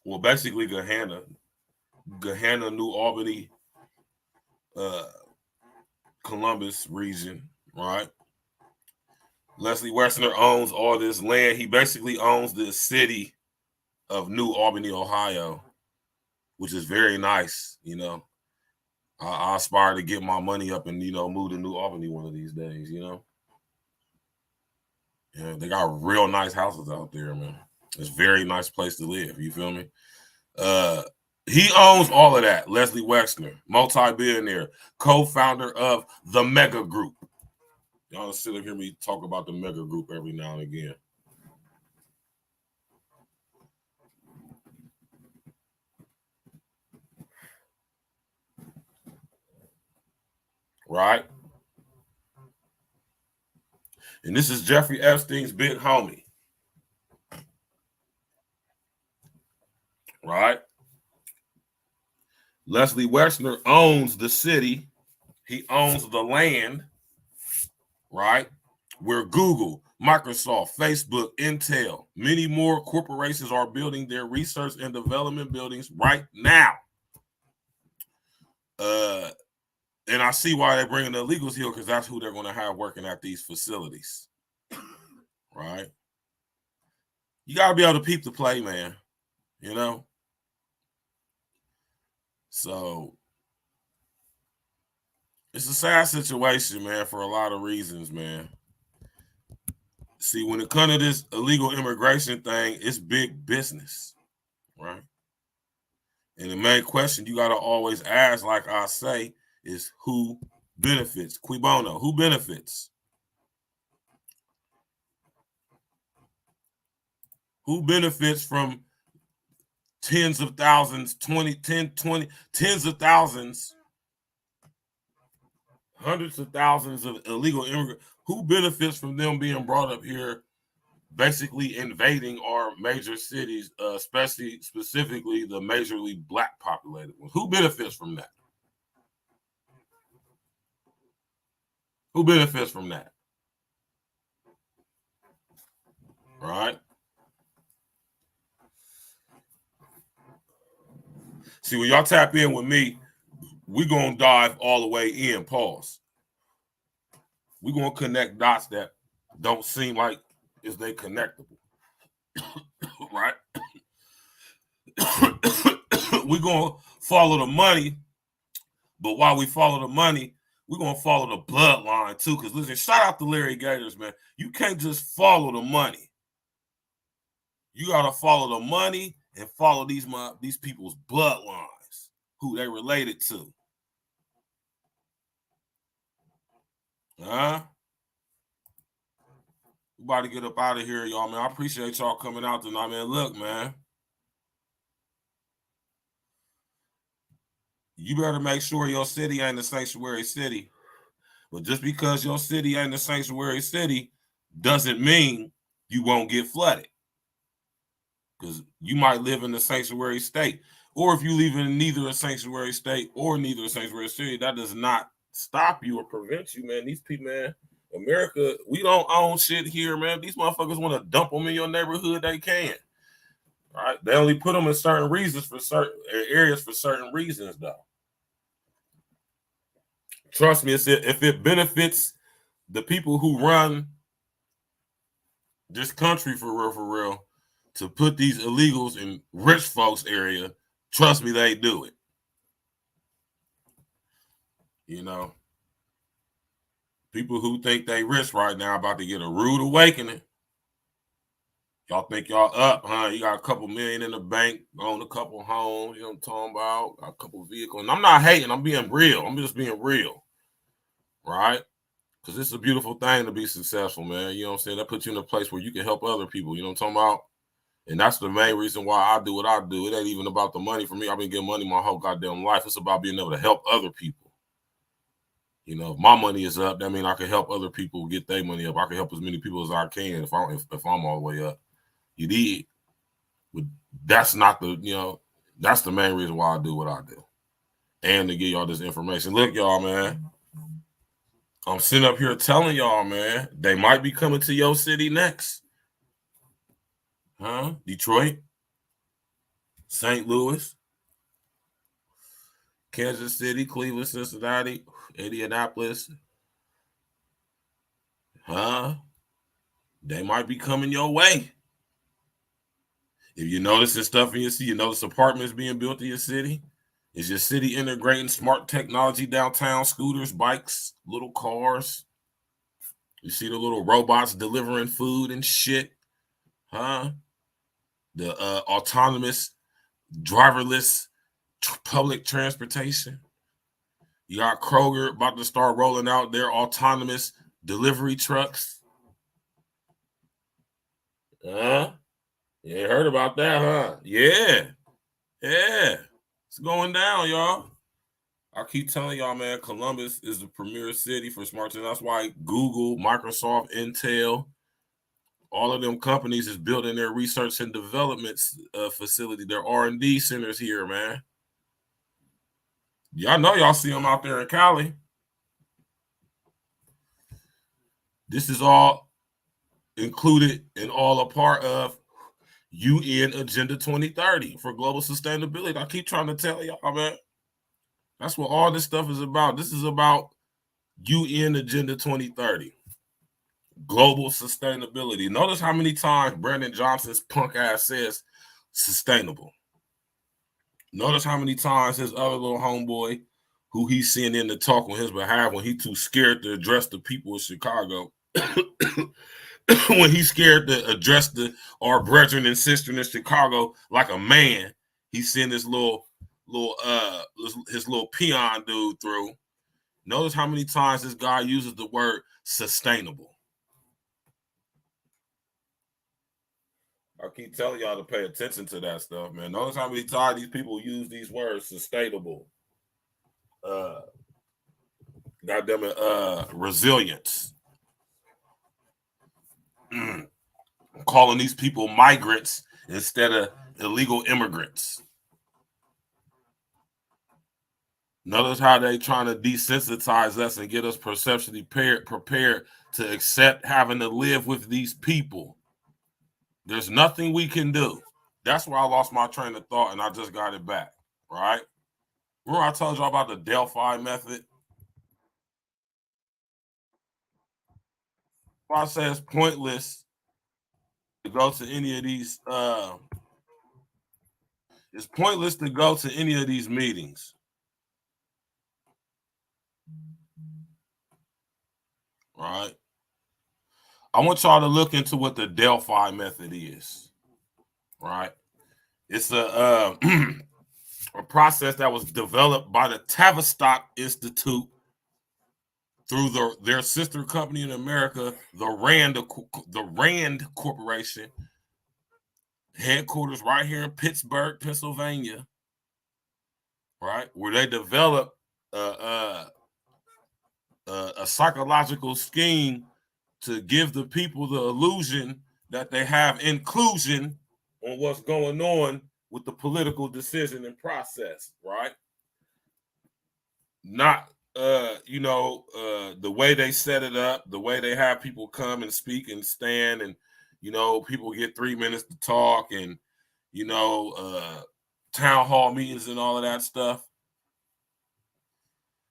well, basically Gahanna, New Albany, Columbus region, right? Leslie Wexner owns all this land. He basically owns the city of New Albany, Ohio, which is very nice, you know. I aspire to get my money up and, you know, move to New Albany one of these days, you know. Yeah, they got real nice houses out there, man. It's a very nice place to live. You feel me? He owns all of that. Leslie Wexner, multi-billionaire, co-founder of the Mega Group. Y'all sit and hear me talk about the Mega Group every now and again. Right? And this is Jeffrey Epstein's big homie. Right? Leslie Wexner owns the city. He owns the land, right? Where Google, Microsoft, Facebook, Intel, many more corporations are building their research and development buildings right now. And I see why they're bringing the illegals here, because that's who they're going to have working at these facilities, right? You got to be able to peep the play, man, you know? So it's a sad situation, man, for a lot of reasons, man. See, when it comes to this illegal immigration thing, it's big business, right? And the main question you got to always ask, like I say, is who benefits? Cui bono, who benefits? Who benefits from tens of thousands, 20, 10, 20, tens of thousands, hundreds of thousands of illegal immigrants? Who benefits from them being brought up here, basically invading our major cities, specifically the majorly black populated ones? Who benefits from that? Who benefits from that? Right? See, when y'all tap in with me, we're going to dive all the way in. Pause. We're going to connect dots that don't seem like is they connectable. Right? We're going to follow the money, but while we follow the money, we're going to follow the bloodline too. Because listen, shout out to Larry Gators, man. You can't just follow the money. You got to follow the money and follow these people's bloodlines, who they related to. Huh? We about to get up out of here, y'all, man. I appreciate y'all coming out tonight, man. Look, man. You better make sure your city ain't a sanctuary city. But just because your city ain't a sanctuary city doesn't mean you won't get flooded. Because you might live in a sanctuary state. Or if you live in neither a sanctuary state or neither a sanctuary city, that does not stop you or prevent you, man. These people, man, America, we don't own shit here, man. These motherfuckers want to dump them in your neighborhood, they can. All right? They only put them in certain reasons for certain areas for certain reasons, though. Trust me, if it benefits the people who run this country for real, to put these illegals in rich folks area, trust me, they do it. You know, people who think they rich right now about to get a rude awakening. Y'all think y'all up, huh? You got a couple million in the bank, own a couple homes, you know what I'm talking about, got a couple vehicles. And I'm not hating, I'm being real. I'm just being real, right? Because it's a beautiful thing to be successful, man. You know what I'm saying? That puts you in a place where you can help other people, you know what I'm talking about? And that's the main reason why I do what I do. It ain't even about the money for me. I've been getting money my whole goddamn life. It's about being able to help other people. You know, if my money is up, that means I can help other people get their money up. I can help as many people as I can if I'm all the way up. You did. But that's not the, you know, that's the main reason why I do what I do. And to give y'all this information. Look, y'all, man. I'm sitting up here telling y'all, man, they might be coming to your city next. Huh? Detroit, St. Louis, Kansas City, Cleveland, Cincinnati, Indianapolis. Huh? They might be coming your way. If you notice this stuff in your city, you notice apartments being built in your city. Is your city integrating smart technology downtown? Scooters, bikes, little cars. You see the little robots delivering food and shit. Huh? The autonomous, driverless public transportation. You got Kroger about to start rolling out their autonomous delivery trucks. You ain't heard about that, huh? Yeah. It's going down, y'all. I keep telling y'all, man, Columbus is the premier city for smart tech. That's why Google, Microsoft, Intel, all of them companies is building their research and development facility, their R&D centers here, man. Y'all know y'all see them out there in Cali. This is all included and all a part of UN Agenda 2030 for global sustainability. I keep trying to tell y'all, man. That's what all this stuff is about. This is about UN Agenda 2030. Global sustainability. Notice how many times Brandon Johnson's punk ass says sustainable. Notice how many times his other little homeboy, who he's seeing in the talk on his behalf when he's too scared to address the people of Chicago, when he's scared to address our brethren and sisters in Chicago like a man, he's seeing this his little peon dude through. Notice how many times this guy uses the word sustainable. I keep telling y'all to pay attention to that stuff, man. Notice how many times these people use these words, sustainable, resilience. Calling these people migrants instead of illegal immigrants. Notice how they trying to desensitize us and get us perceptually prepared to accept having to live with these people. There's nothing we can do. That's why I lost my train of thought and I just got it back, right? Remember I told y'all about the Delphi method? I say it's pointless to go to any of these. It's pointless to go to any of these meetings. Right? I want y'all to look into what the Delphi method is. Right? It's a a process that was developed by the Tavistock Institute through their sister company in America, the Rand Corporation, headquarters right here in Pittsburgh, Pennsylvania, right, where they developed a psychological scheme to give the people the illusion that they have inclusion on what's going on with the political decision and process, right? Not the way they set it up, the way they have people come and speak and stand, and people get 3 minutes to talk, and town hall meetings and all of that stuff.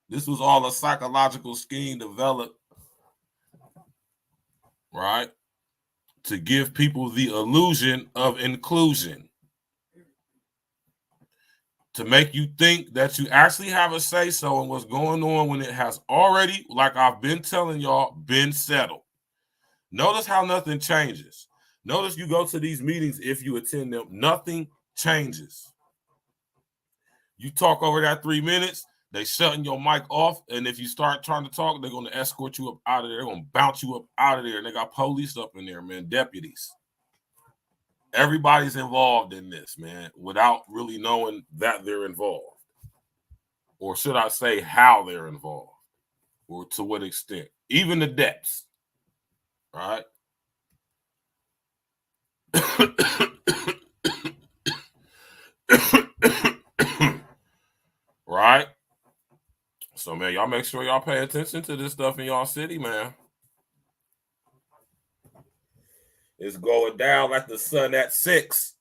This was all a psychological scheme developed, right, to give people the illusion of inclusion, to make you think that you actually have a say-so in what's going on when it has already, like I've been telling y'all, been settled. Notice how nothing changes. Notice you go to these meetings, if you attend them, nothing changes. You talk over that 3 minutes, they shutting your mic off, and if you start trying to talk, they're going to escort you up out of there. They're going to bounce you up out of there, and they got police up in there, man, deputies. Everybody's involved in this, man, without really knowing that they're involved. Or should I say how they're involved, or to what extent. Even the deps, right? Right? So, man, y'all make sure y'all pay attention to this stuff in y'all city, man. It's going down like the sun at 6.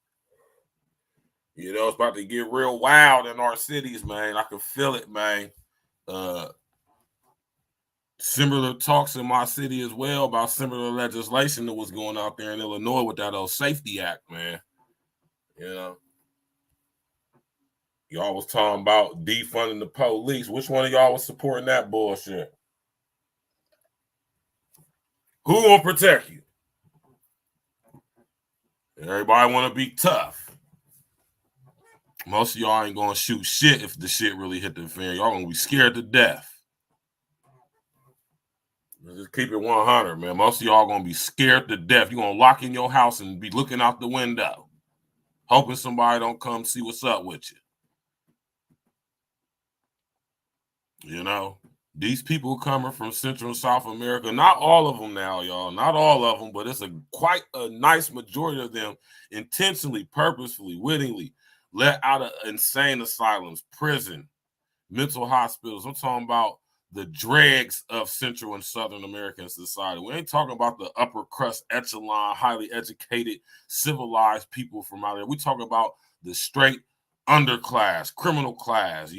It's about to get real wild in our cities, man. I can feel it, man. Similar talks in my city as well about similar legislation that was going out there in Illinois with that old Safety Act, man. Y'all was talking about defunding the police. Which one of y'all was supporting that bullshit? Who gonna protect you? Everybody want to be tough. Most of y'all ain't gonna shoot shit if the shit really hit the fan. Y'all gonna be scared to death. Just keep it 100, man. Most of y'all gonna be scared to death. You gonna lock in your house and be looking out the window, hoping somebody don't come see what's up with you. These people coming from Central and South America, not all of them now, y'all, not all of them, but it's quite a nice majority of them intentionally, purposefully, wittingly let out of insane asylums, prison, mental hospitals. I'm talking about the dregs of Central and Southern American society. We ain't talking about the upper crust echelon, highly educated, civilized people from out there. We talking about the straight underclass, criminal class,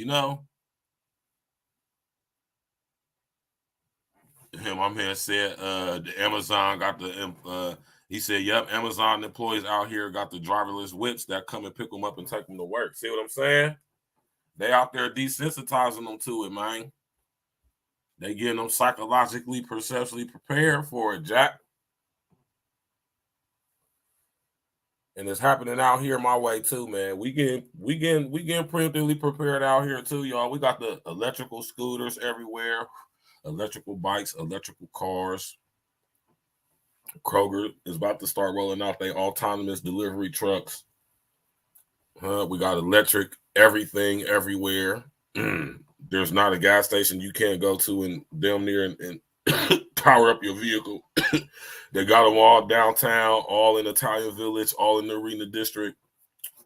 My man said the Amazon got the he said, yep, Amazon employees out here got the driverless whips that come and pick them up and take them to work. See what I'm saying? They out there desensitizing them to it, man. They getting them psychologically, perceptually prepared for it, Jack. And it's happening out here my way too, man. We getting preemptively prepared out here too, y'all. We got the electrical scooters everywhere, electrical bikes, electrical cars. Kroger is about to start rolling out their autonomous delivery trucks. We got electric everything everywhere. There's not a gas station you can't go to and damn near and power up your vehicle. They got them all downtown, all in Italian Village, all in the Arena District,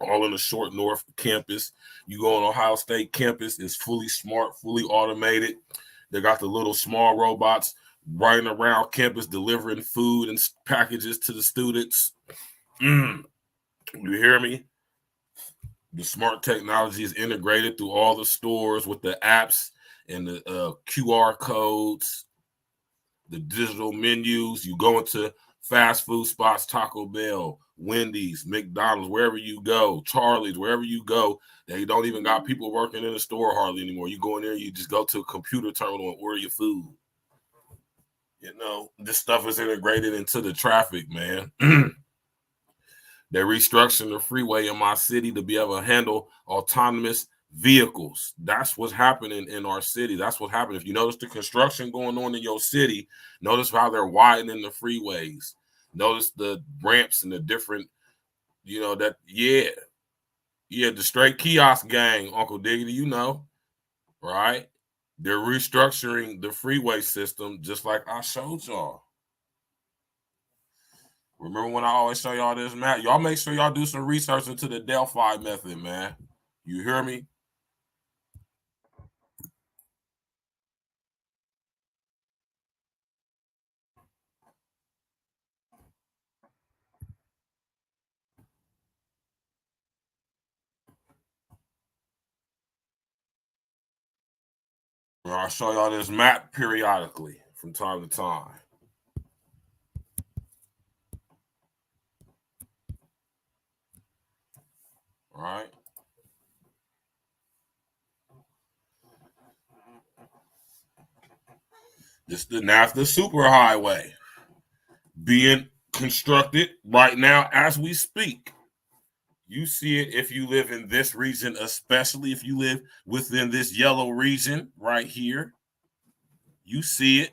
all in the Short North campus. You go on Ohio State campus, it's fully smart, fully automated. They got the little small robots running around campus delivering food and packages to the students. You hear me? The smart technology is integrated through all the stores with the apps and the QR codes, the digital menus. You go into fast food spots, Taco Bell, Wendy's, McDonald's, wherever you go, Charlie's, wherever you go, they don't even got people working in the store hardly anymore. You go in there, you just go to a computer terminal and order your food. You know, this stuff is integrated into the traffic, man. They're restructuring the freeway in my city to be able to handle autonomous vehicles. That's what's happening in our city. That's what's happening. If you notice the construction going on in your city, notice how they're widening the freeways. Notice the ramps and the different, you know, that, yeah, the straight kiosk gang, Uncle Diggity, you know, right? They're restructuring the freeway system just like I showed y'all. Remember when I always show y'all this map? Y'all make sure y'all do some research into the Delphi method, man. You hear me? I'll show y'all this map periodically from time to time. All right. This is the NAFTA superhighway being constructed right now as we speak. You see it if you live in this region, especially if you live within this yellow region right here. You see it.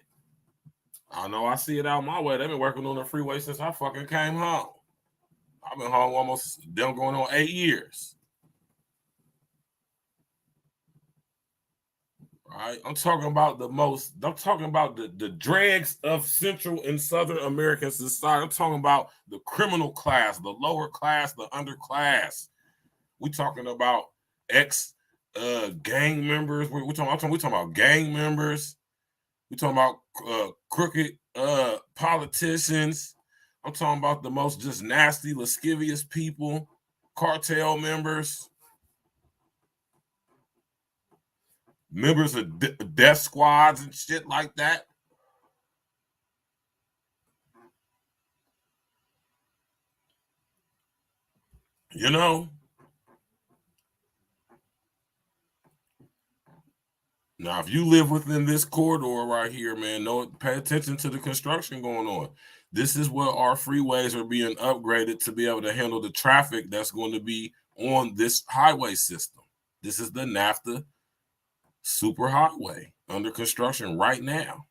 I know I see it out my way. They've been working on the freeway since I fucking came home. I've been home almost going on 8 years. Right? I'm talking about the dregs of Central and Southern American society. I'm talking about the criminal class, the lower class, the underclass. We talking about gang members. We talking about gang members. We talking about crooked politicians. I'm talking about the most just nasty, lascivious people, cartel members. Members of death squads and shit like that. You know? Now, if you live within this corridor right here, man, pay attention to the construction going on. This is where our freeways are being upgraded to be able to handle the traffic that's going to be on this highway system. This is the NAFTA superhighway under construction right now.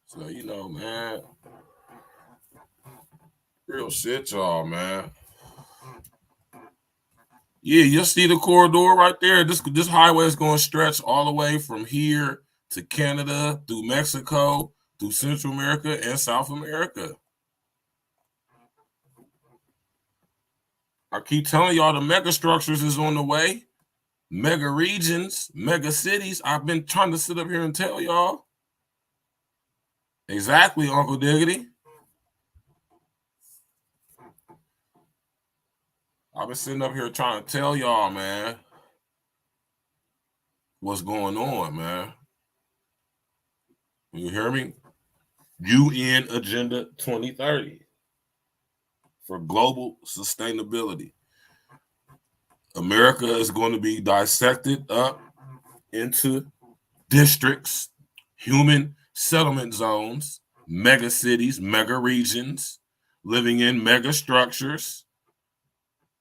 So, you know, man, real shit, y'all, man. Yeah, you'll see the corridor right there. This highway is going to stretch all the way from here to Canada, through Mexico, through Central America and South America. I keep telling y'all the mega structures is on the way. Mega regions, mega cities. I've been trying to sit up here and tell y'all. Exactly, Uncle Diggity. I've been sitting up here trying to tell y'all, man, what's going on, man. You hear me? UN Agenda 2030 for global sustainability. America is going to be dissected up into districts, human settlement zones, mega cities, mega regions, living in mega structures.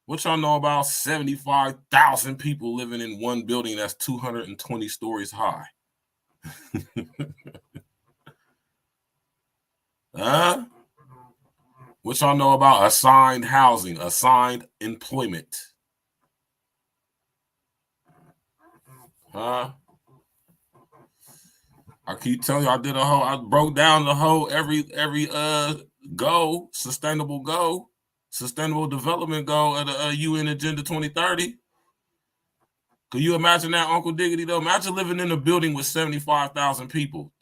What y'all know about 75,000 people living in one building that's 220 stories high? Huh? What y'all know about assigned housing, assigned employment? Huh? I keep telling you, I broke down the whole every goal, sustainable development goal at the UN Agenda 2030. Could you imagine that, Uncle Diggity, though? Imagine living in a building with 75,000 people,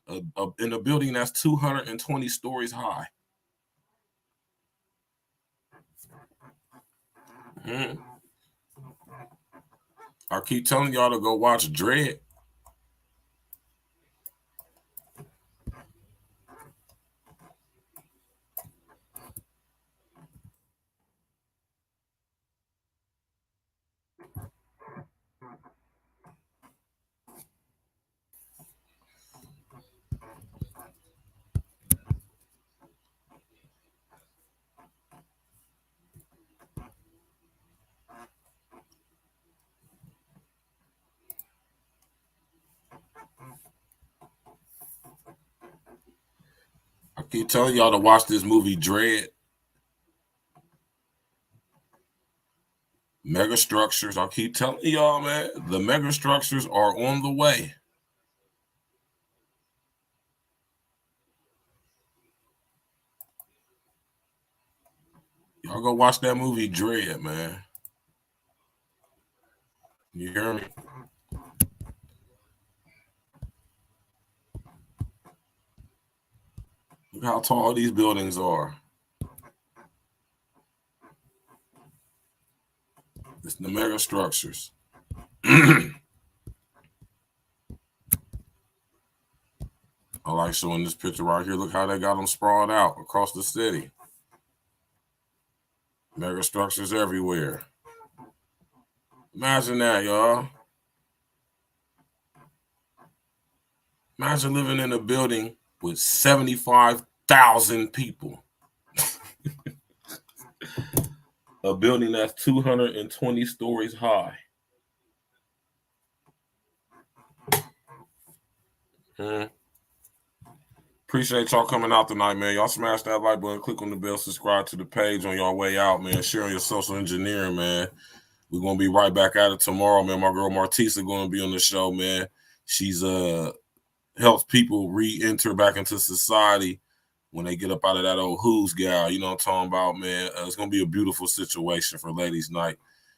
in a building that's 220 stories high. I keep telling y'all to go watch Dread. I keep telling y'all to watch this movie Dread. Mega structures. I keep telling y'all, man, the mega structures are on the way. Y'all go watch that movie Dread, man. You hear me? Look how tall these buildings are. It's the mega structures. I like showing this picture right here. Look how they got them sprawled out across the city. Mega structures everywhere. Imagine that, y'all. Imagine living in a building with 75,000 people. A building that's 220 stories high. Appreciate y'all coming out tonight, man. Y'all smash that like button, click on the bell, subscribe to the page on y'all way out, man. Share on your social engineering, man. We're gonna be right back at it tomorrow, man. My girl Martisa gonna be on the show, man. She's helps people re-enter back into society when they get up out of that old who's gal. You know what I'm talking about, man. It's gonna be a beautiful situation for ladies' night.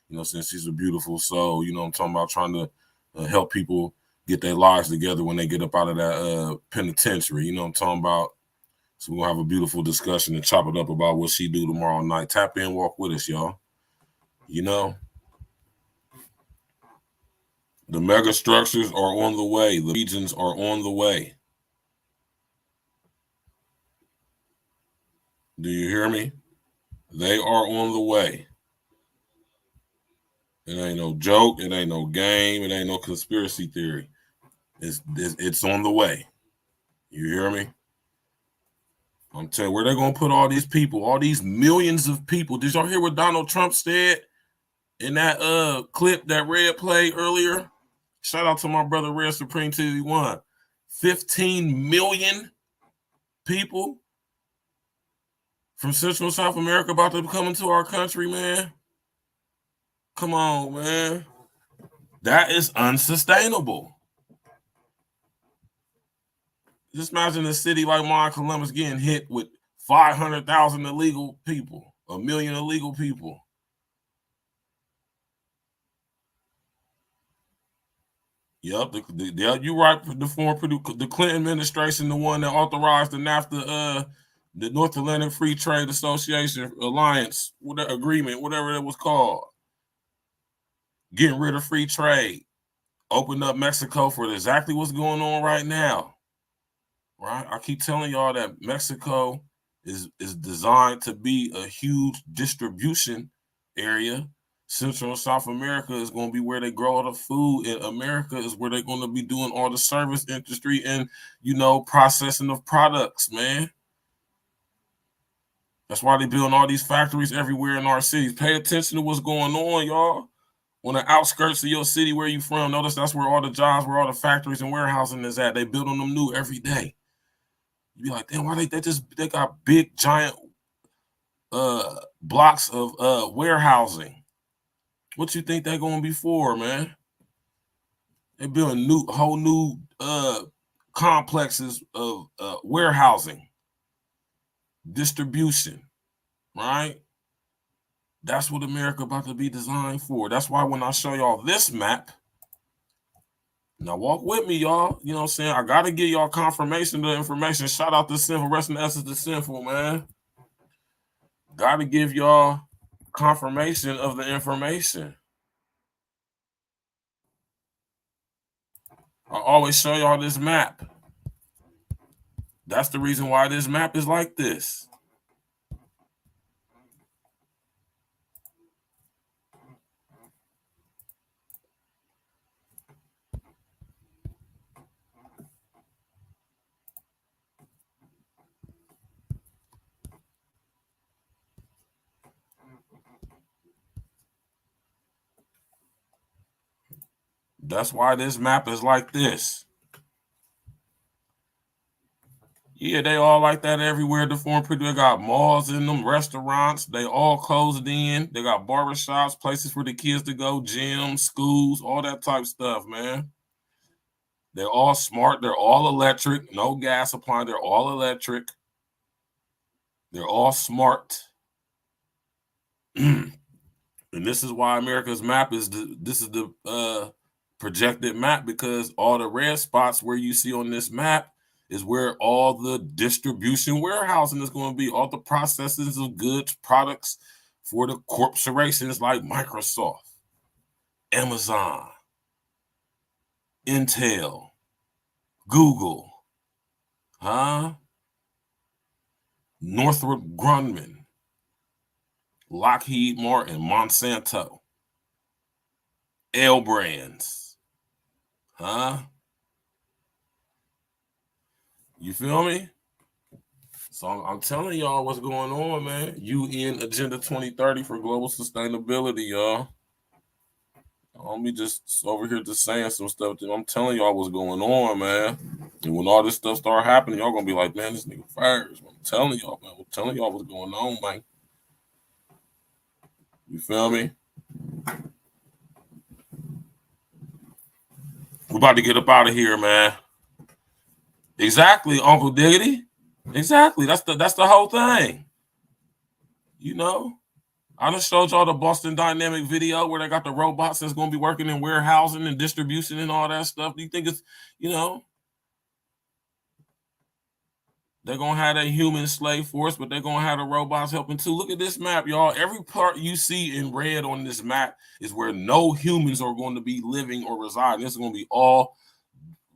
You know, since she's a beautiful soul. You know what I'm talking about, trying to help people get their lives together when they get up out of that penitentiary. You know what I'm talking about? So we'll have a beautiful discussion and chop it up about what she do tomorrow night. Tap in, walk with us, y'all. You know, the mega structures are on the way. The regions are on the way. Do you hear me? They are on the way. It ain't no joke. It ain't no game. It ain't no conspiracy theory. It's on the way. You hear me? I'm telling you, where they're going to put all these people, all these millions of people. Did y'all hear what Donald Trump said in that clip that Red played earlier? Shout out to my brother Red Supreme TV1. 15 million people from Central and South America about to come into our country, man. Come on, man. That is unsustainable. Just imagine a city like mine, Columbus, getting hit with 500,000 illegal people, 1 million illegal people. Yep, you're right. The Clinton administration, the one that authorized the NAFTA, the North Atlantic Free Trade Association Alliance, whatever agreement, whatever it was called, getting rid of free trade, opened up Mexico for exactly what's going on right now. Right? I keep telling y'all that Mexico is designed to be a huge distribution area. Central and South America is going to be where they grow all the food. And America is where they're going to be doing all the service industry and, you know, processing of products, man. That's why they're building all these factories everywhere in our cities. Pay attention to what's going on, y'all. On the outskirts of your city where you from, notice that's where all the jobs, where all the factories and warehousing is at. They building them new every day. You be like, damn, why they got big giant blocks of warehousing? What you think they're gonna be for, man? They building whole new complexes of warehousing, distribution, right? That's what America about to be designed for. That's why when I show y'all this map, now walk with me, y'all. You know what I'm saying? I gotta give y'all confirmation of the information. Shout out to Sinful, rest in essence to Sinful, man. Gotta give y'all confirmation of the information. I always show y'all this map. That's the reason why this map is like this. That's why this map is like this. Yeah, they all like that everywhere. The foreign people, they got malls in them, restaurants. They all closed in. They got barbershops, places for the kids to go, gyms, schools, all that type of stuff, man. They're all smart. They're all electric. No gas supply. They're all electric. They're all smart. And this is why America's map is the projected map, because all the red spots where you see on this map is where all the distribution warehousing is going to be, all the processes of goods, products for the corporations like Microsoft, Amazon, Intel, Google, Northrop Grumman, Lockheed Martin, Monsanto, L Brands, You feel me? So I'm telling y'all what's going on, man. UN Agenda 2030 for global sustainability, y'all. I'm just over here just saying some stuff. I'm telling y'all what's going on, man. And when all this stuff start happening, y'all gonna be like, man, this nigga fires. I'm telling y'all, man. I'm telling y'all what's going on, man. You feel me? We're about to get up out of here, man. Exactly, Uncle Diggity. Exactly. That's the whole thing. You know? I just showed y'all the Boston Dynamic video where they got the robots that's going to be working in warehousing and distribution and all that stuff. Do you think it's, they're going to have a human slave force, but they're going to have the robots helping too? Look at this map, y'all. Every part you see in red on this map is where no humans are going to be living or residing. This is going to be all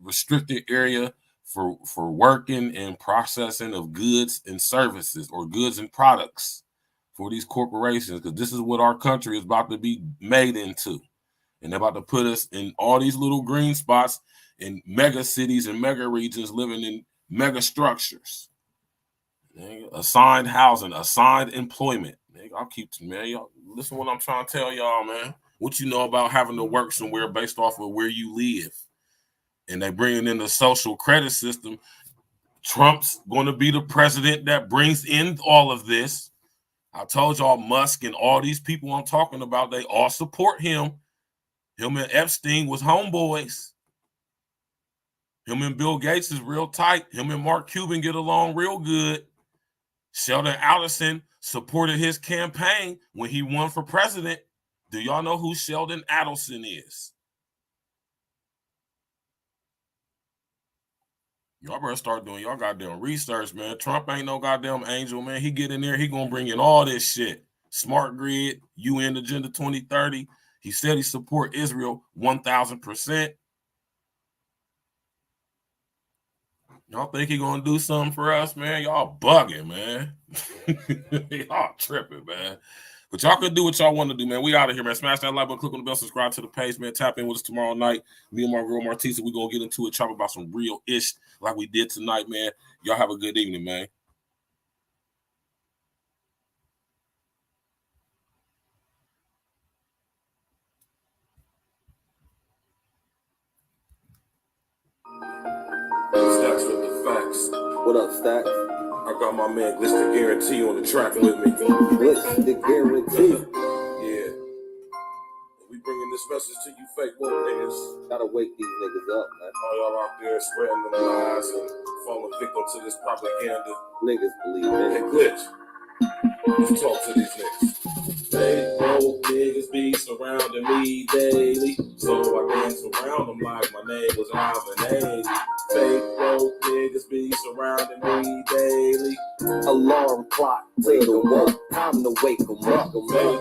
restricted area for working and processing of goods and services, or goods and products for these corporations, because this is what our country is about to be made into. And they're about to put us in all these little green spots in mega cities and mega regions, living in mega structures. Assigned housing, assigned employment. I'll keep, man, y'all listen to what I'm trying to tell y'all, man. What you know about having to work somewhere based off of where you live. And they bringing in the social credit system. Trump's going to be the president that brings in all of this. I told y'all Musk and all these people I'm talking about, they all support him. Him and Epstein was homeboys. Him and Bill Gates is real tight. Him and Mark Cuban get along real good. Sheldon Adelson supported his campaign when he won for president. Do y'all know who Sheldon Adelson is? Y'all better start doing y'all goddamn research, man. Trump ain't no goddamn angel, man. He get in there, he gonna bring in all this shit. Smart grid, UN Agenda 2030. He said he support Israel 1,000%. Y'all think he gonna do something for us, man? Y'all bugging, man. Y'all tripping, man. But y'all can do what y'all want to do, man. We out of here, man. Smash that like button, click on the bell, subscribe to the page, man. Tap in with us tomorrow night. Me and my girl Martisa, we gonna get into it, talk about some real ish like we did tonight, man. Y'all have a good evening, man. Stacks with the facts. What up, Stacks? I got my man Glitch the Guarantee on the track with me. Glitch the Guarantee. Yeah. We bringing this message to you fake woke niggas. Gotta wake these niggas up, man. All y'all out there spreading them lies and falling victim to this propaganda. Niggas believe in it. Hey, Glitch. Let's talk to these niggas. Fake woke niggas be surrounding me daily, so I dance around them like my name was Alvin Ailey. Fake woke niggas be surrounding me daily. Alarm clock, wake 'em up, time to wake 'em up. Fake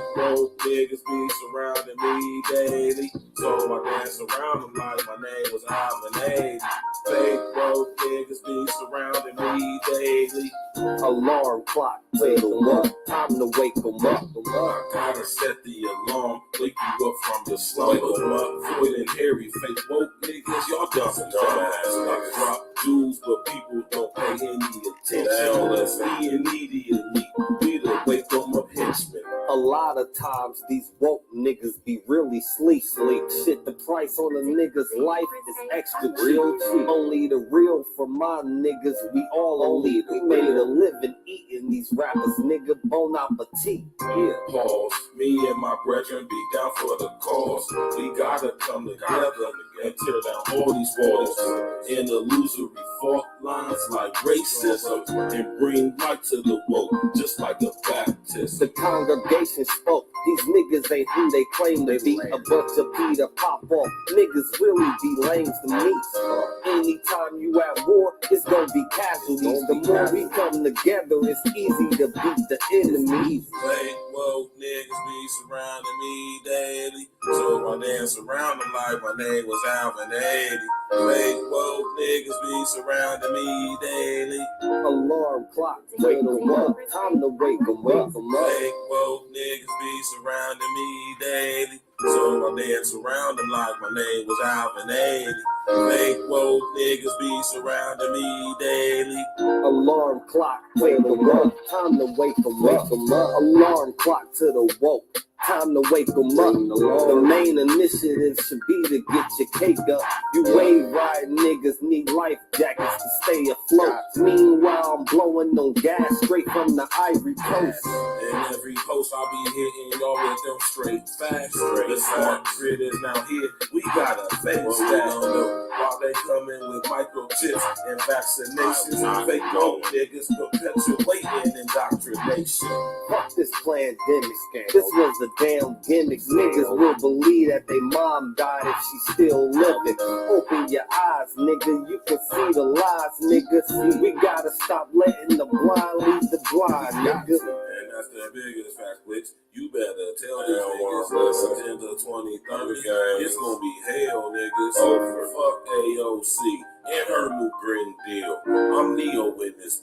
dominated. Fake broke niggas be surrounding me daily. Alarm clock, wake 'em up, time to wake 'em up. I gotta set the alarm, wake you up from your slumber. Wake 'em up, Floyd and Harry, fake woke niggas, y'all dumb I drop jewels, but people don't pay any attention. Let's be immediately, we the wake 'em up henchmen. A lot of times these woke niggas be really sleep. Shit, the price on a nigga's life is extra real cheap. Only the real for my niggas, we all elite. We made a living eating these rappers, nigga, bon appetit. Yeah, pause. Me and my brethren be down for the cause. We gotta come together and tear down all these walls in illusory fault lines like racism and bring light to the woke, just like a Baptist. The congregation spoke. These niggas ain't who they claim to be. A bunch of Peter pop off niggas really be lame to me. Anytime you at war, it's gonna be casualties. The more we come together, it's easy to beat the enemies. Fake woke niggas be surrounding me daily, so I dance around them like my name was Alvin 80. Fake woke niggas be surrounding me daily. Alarm clock, wake 'em up, time to wake 'em up. Fake woke niggas be surrounding me daily, so I dance around them like my name was Alvin 80. Fake woke niggas be surrounding me daily. Alarm clock, wake 'em up, time to wake 'em up. Alarm clock to the woke, time to wake 'em up. The main initiative should be to get your cake up. You wave ride niggas need life jackets to stay afloat. Meanwhile, I'm blowing on gas straight from the Ivory Coast. In every post I'll be hitting y'all with them straight facts. The smart grid is now here, we gotta face that. While they coming with microchips and vaccinations, fake woke niggas perpetuating indoctrination. Fuck this pandemic scam. This was a damn gimmick. Niggas will believe that they mom died if she still living. Open your eyes, nigga. You can see the lies, nigga. We gotta stop letting the blind lead the blind, nigga. And that's the biggest fact, which you better tell these niggas. September 23rd, it's gonna be hell, niggas. Fuck AOC and her new Green Deal. I'm Neo in this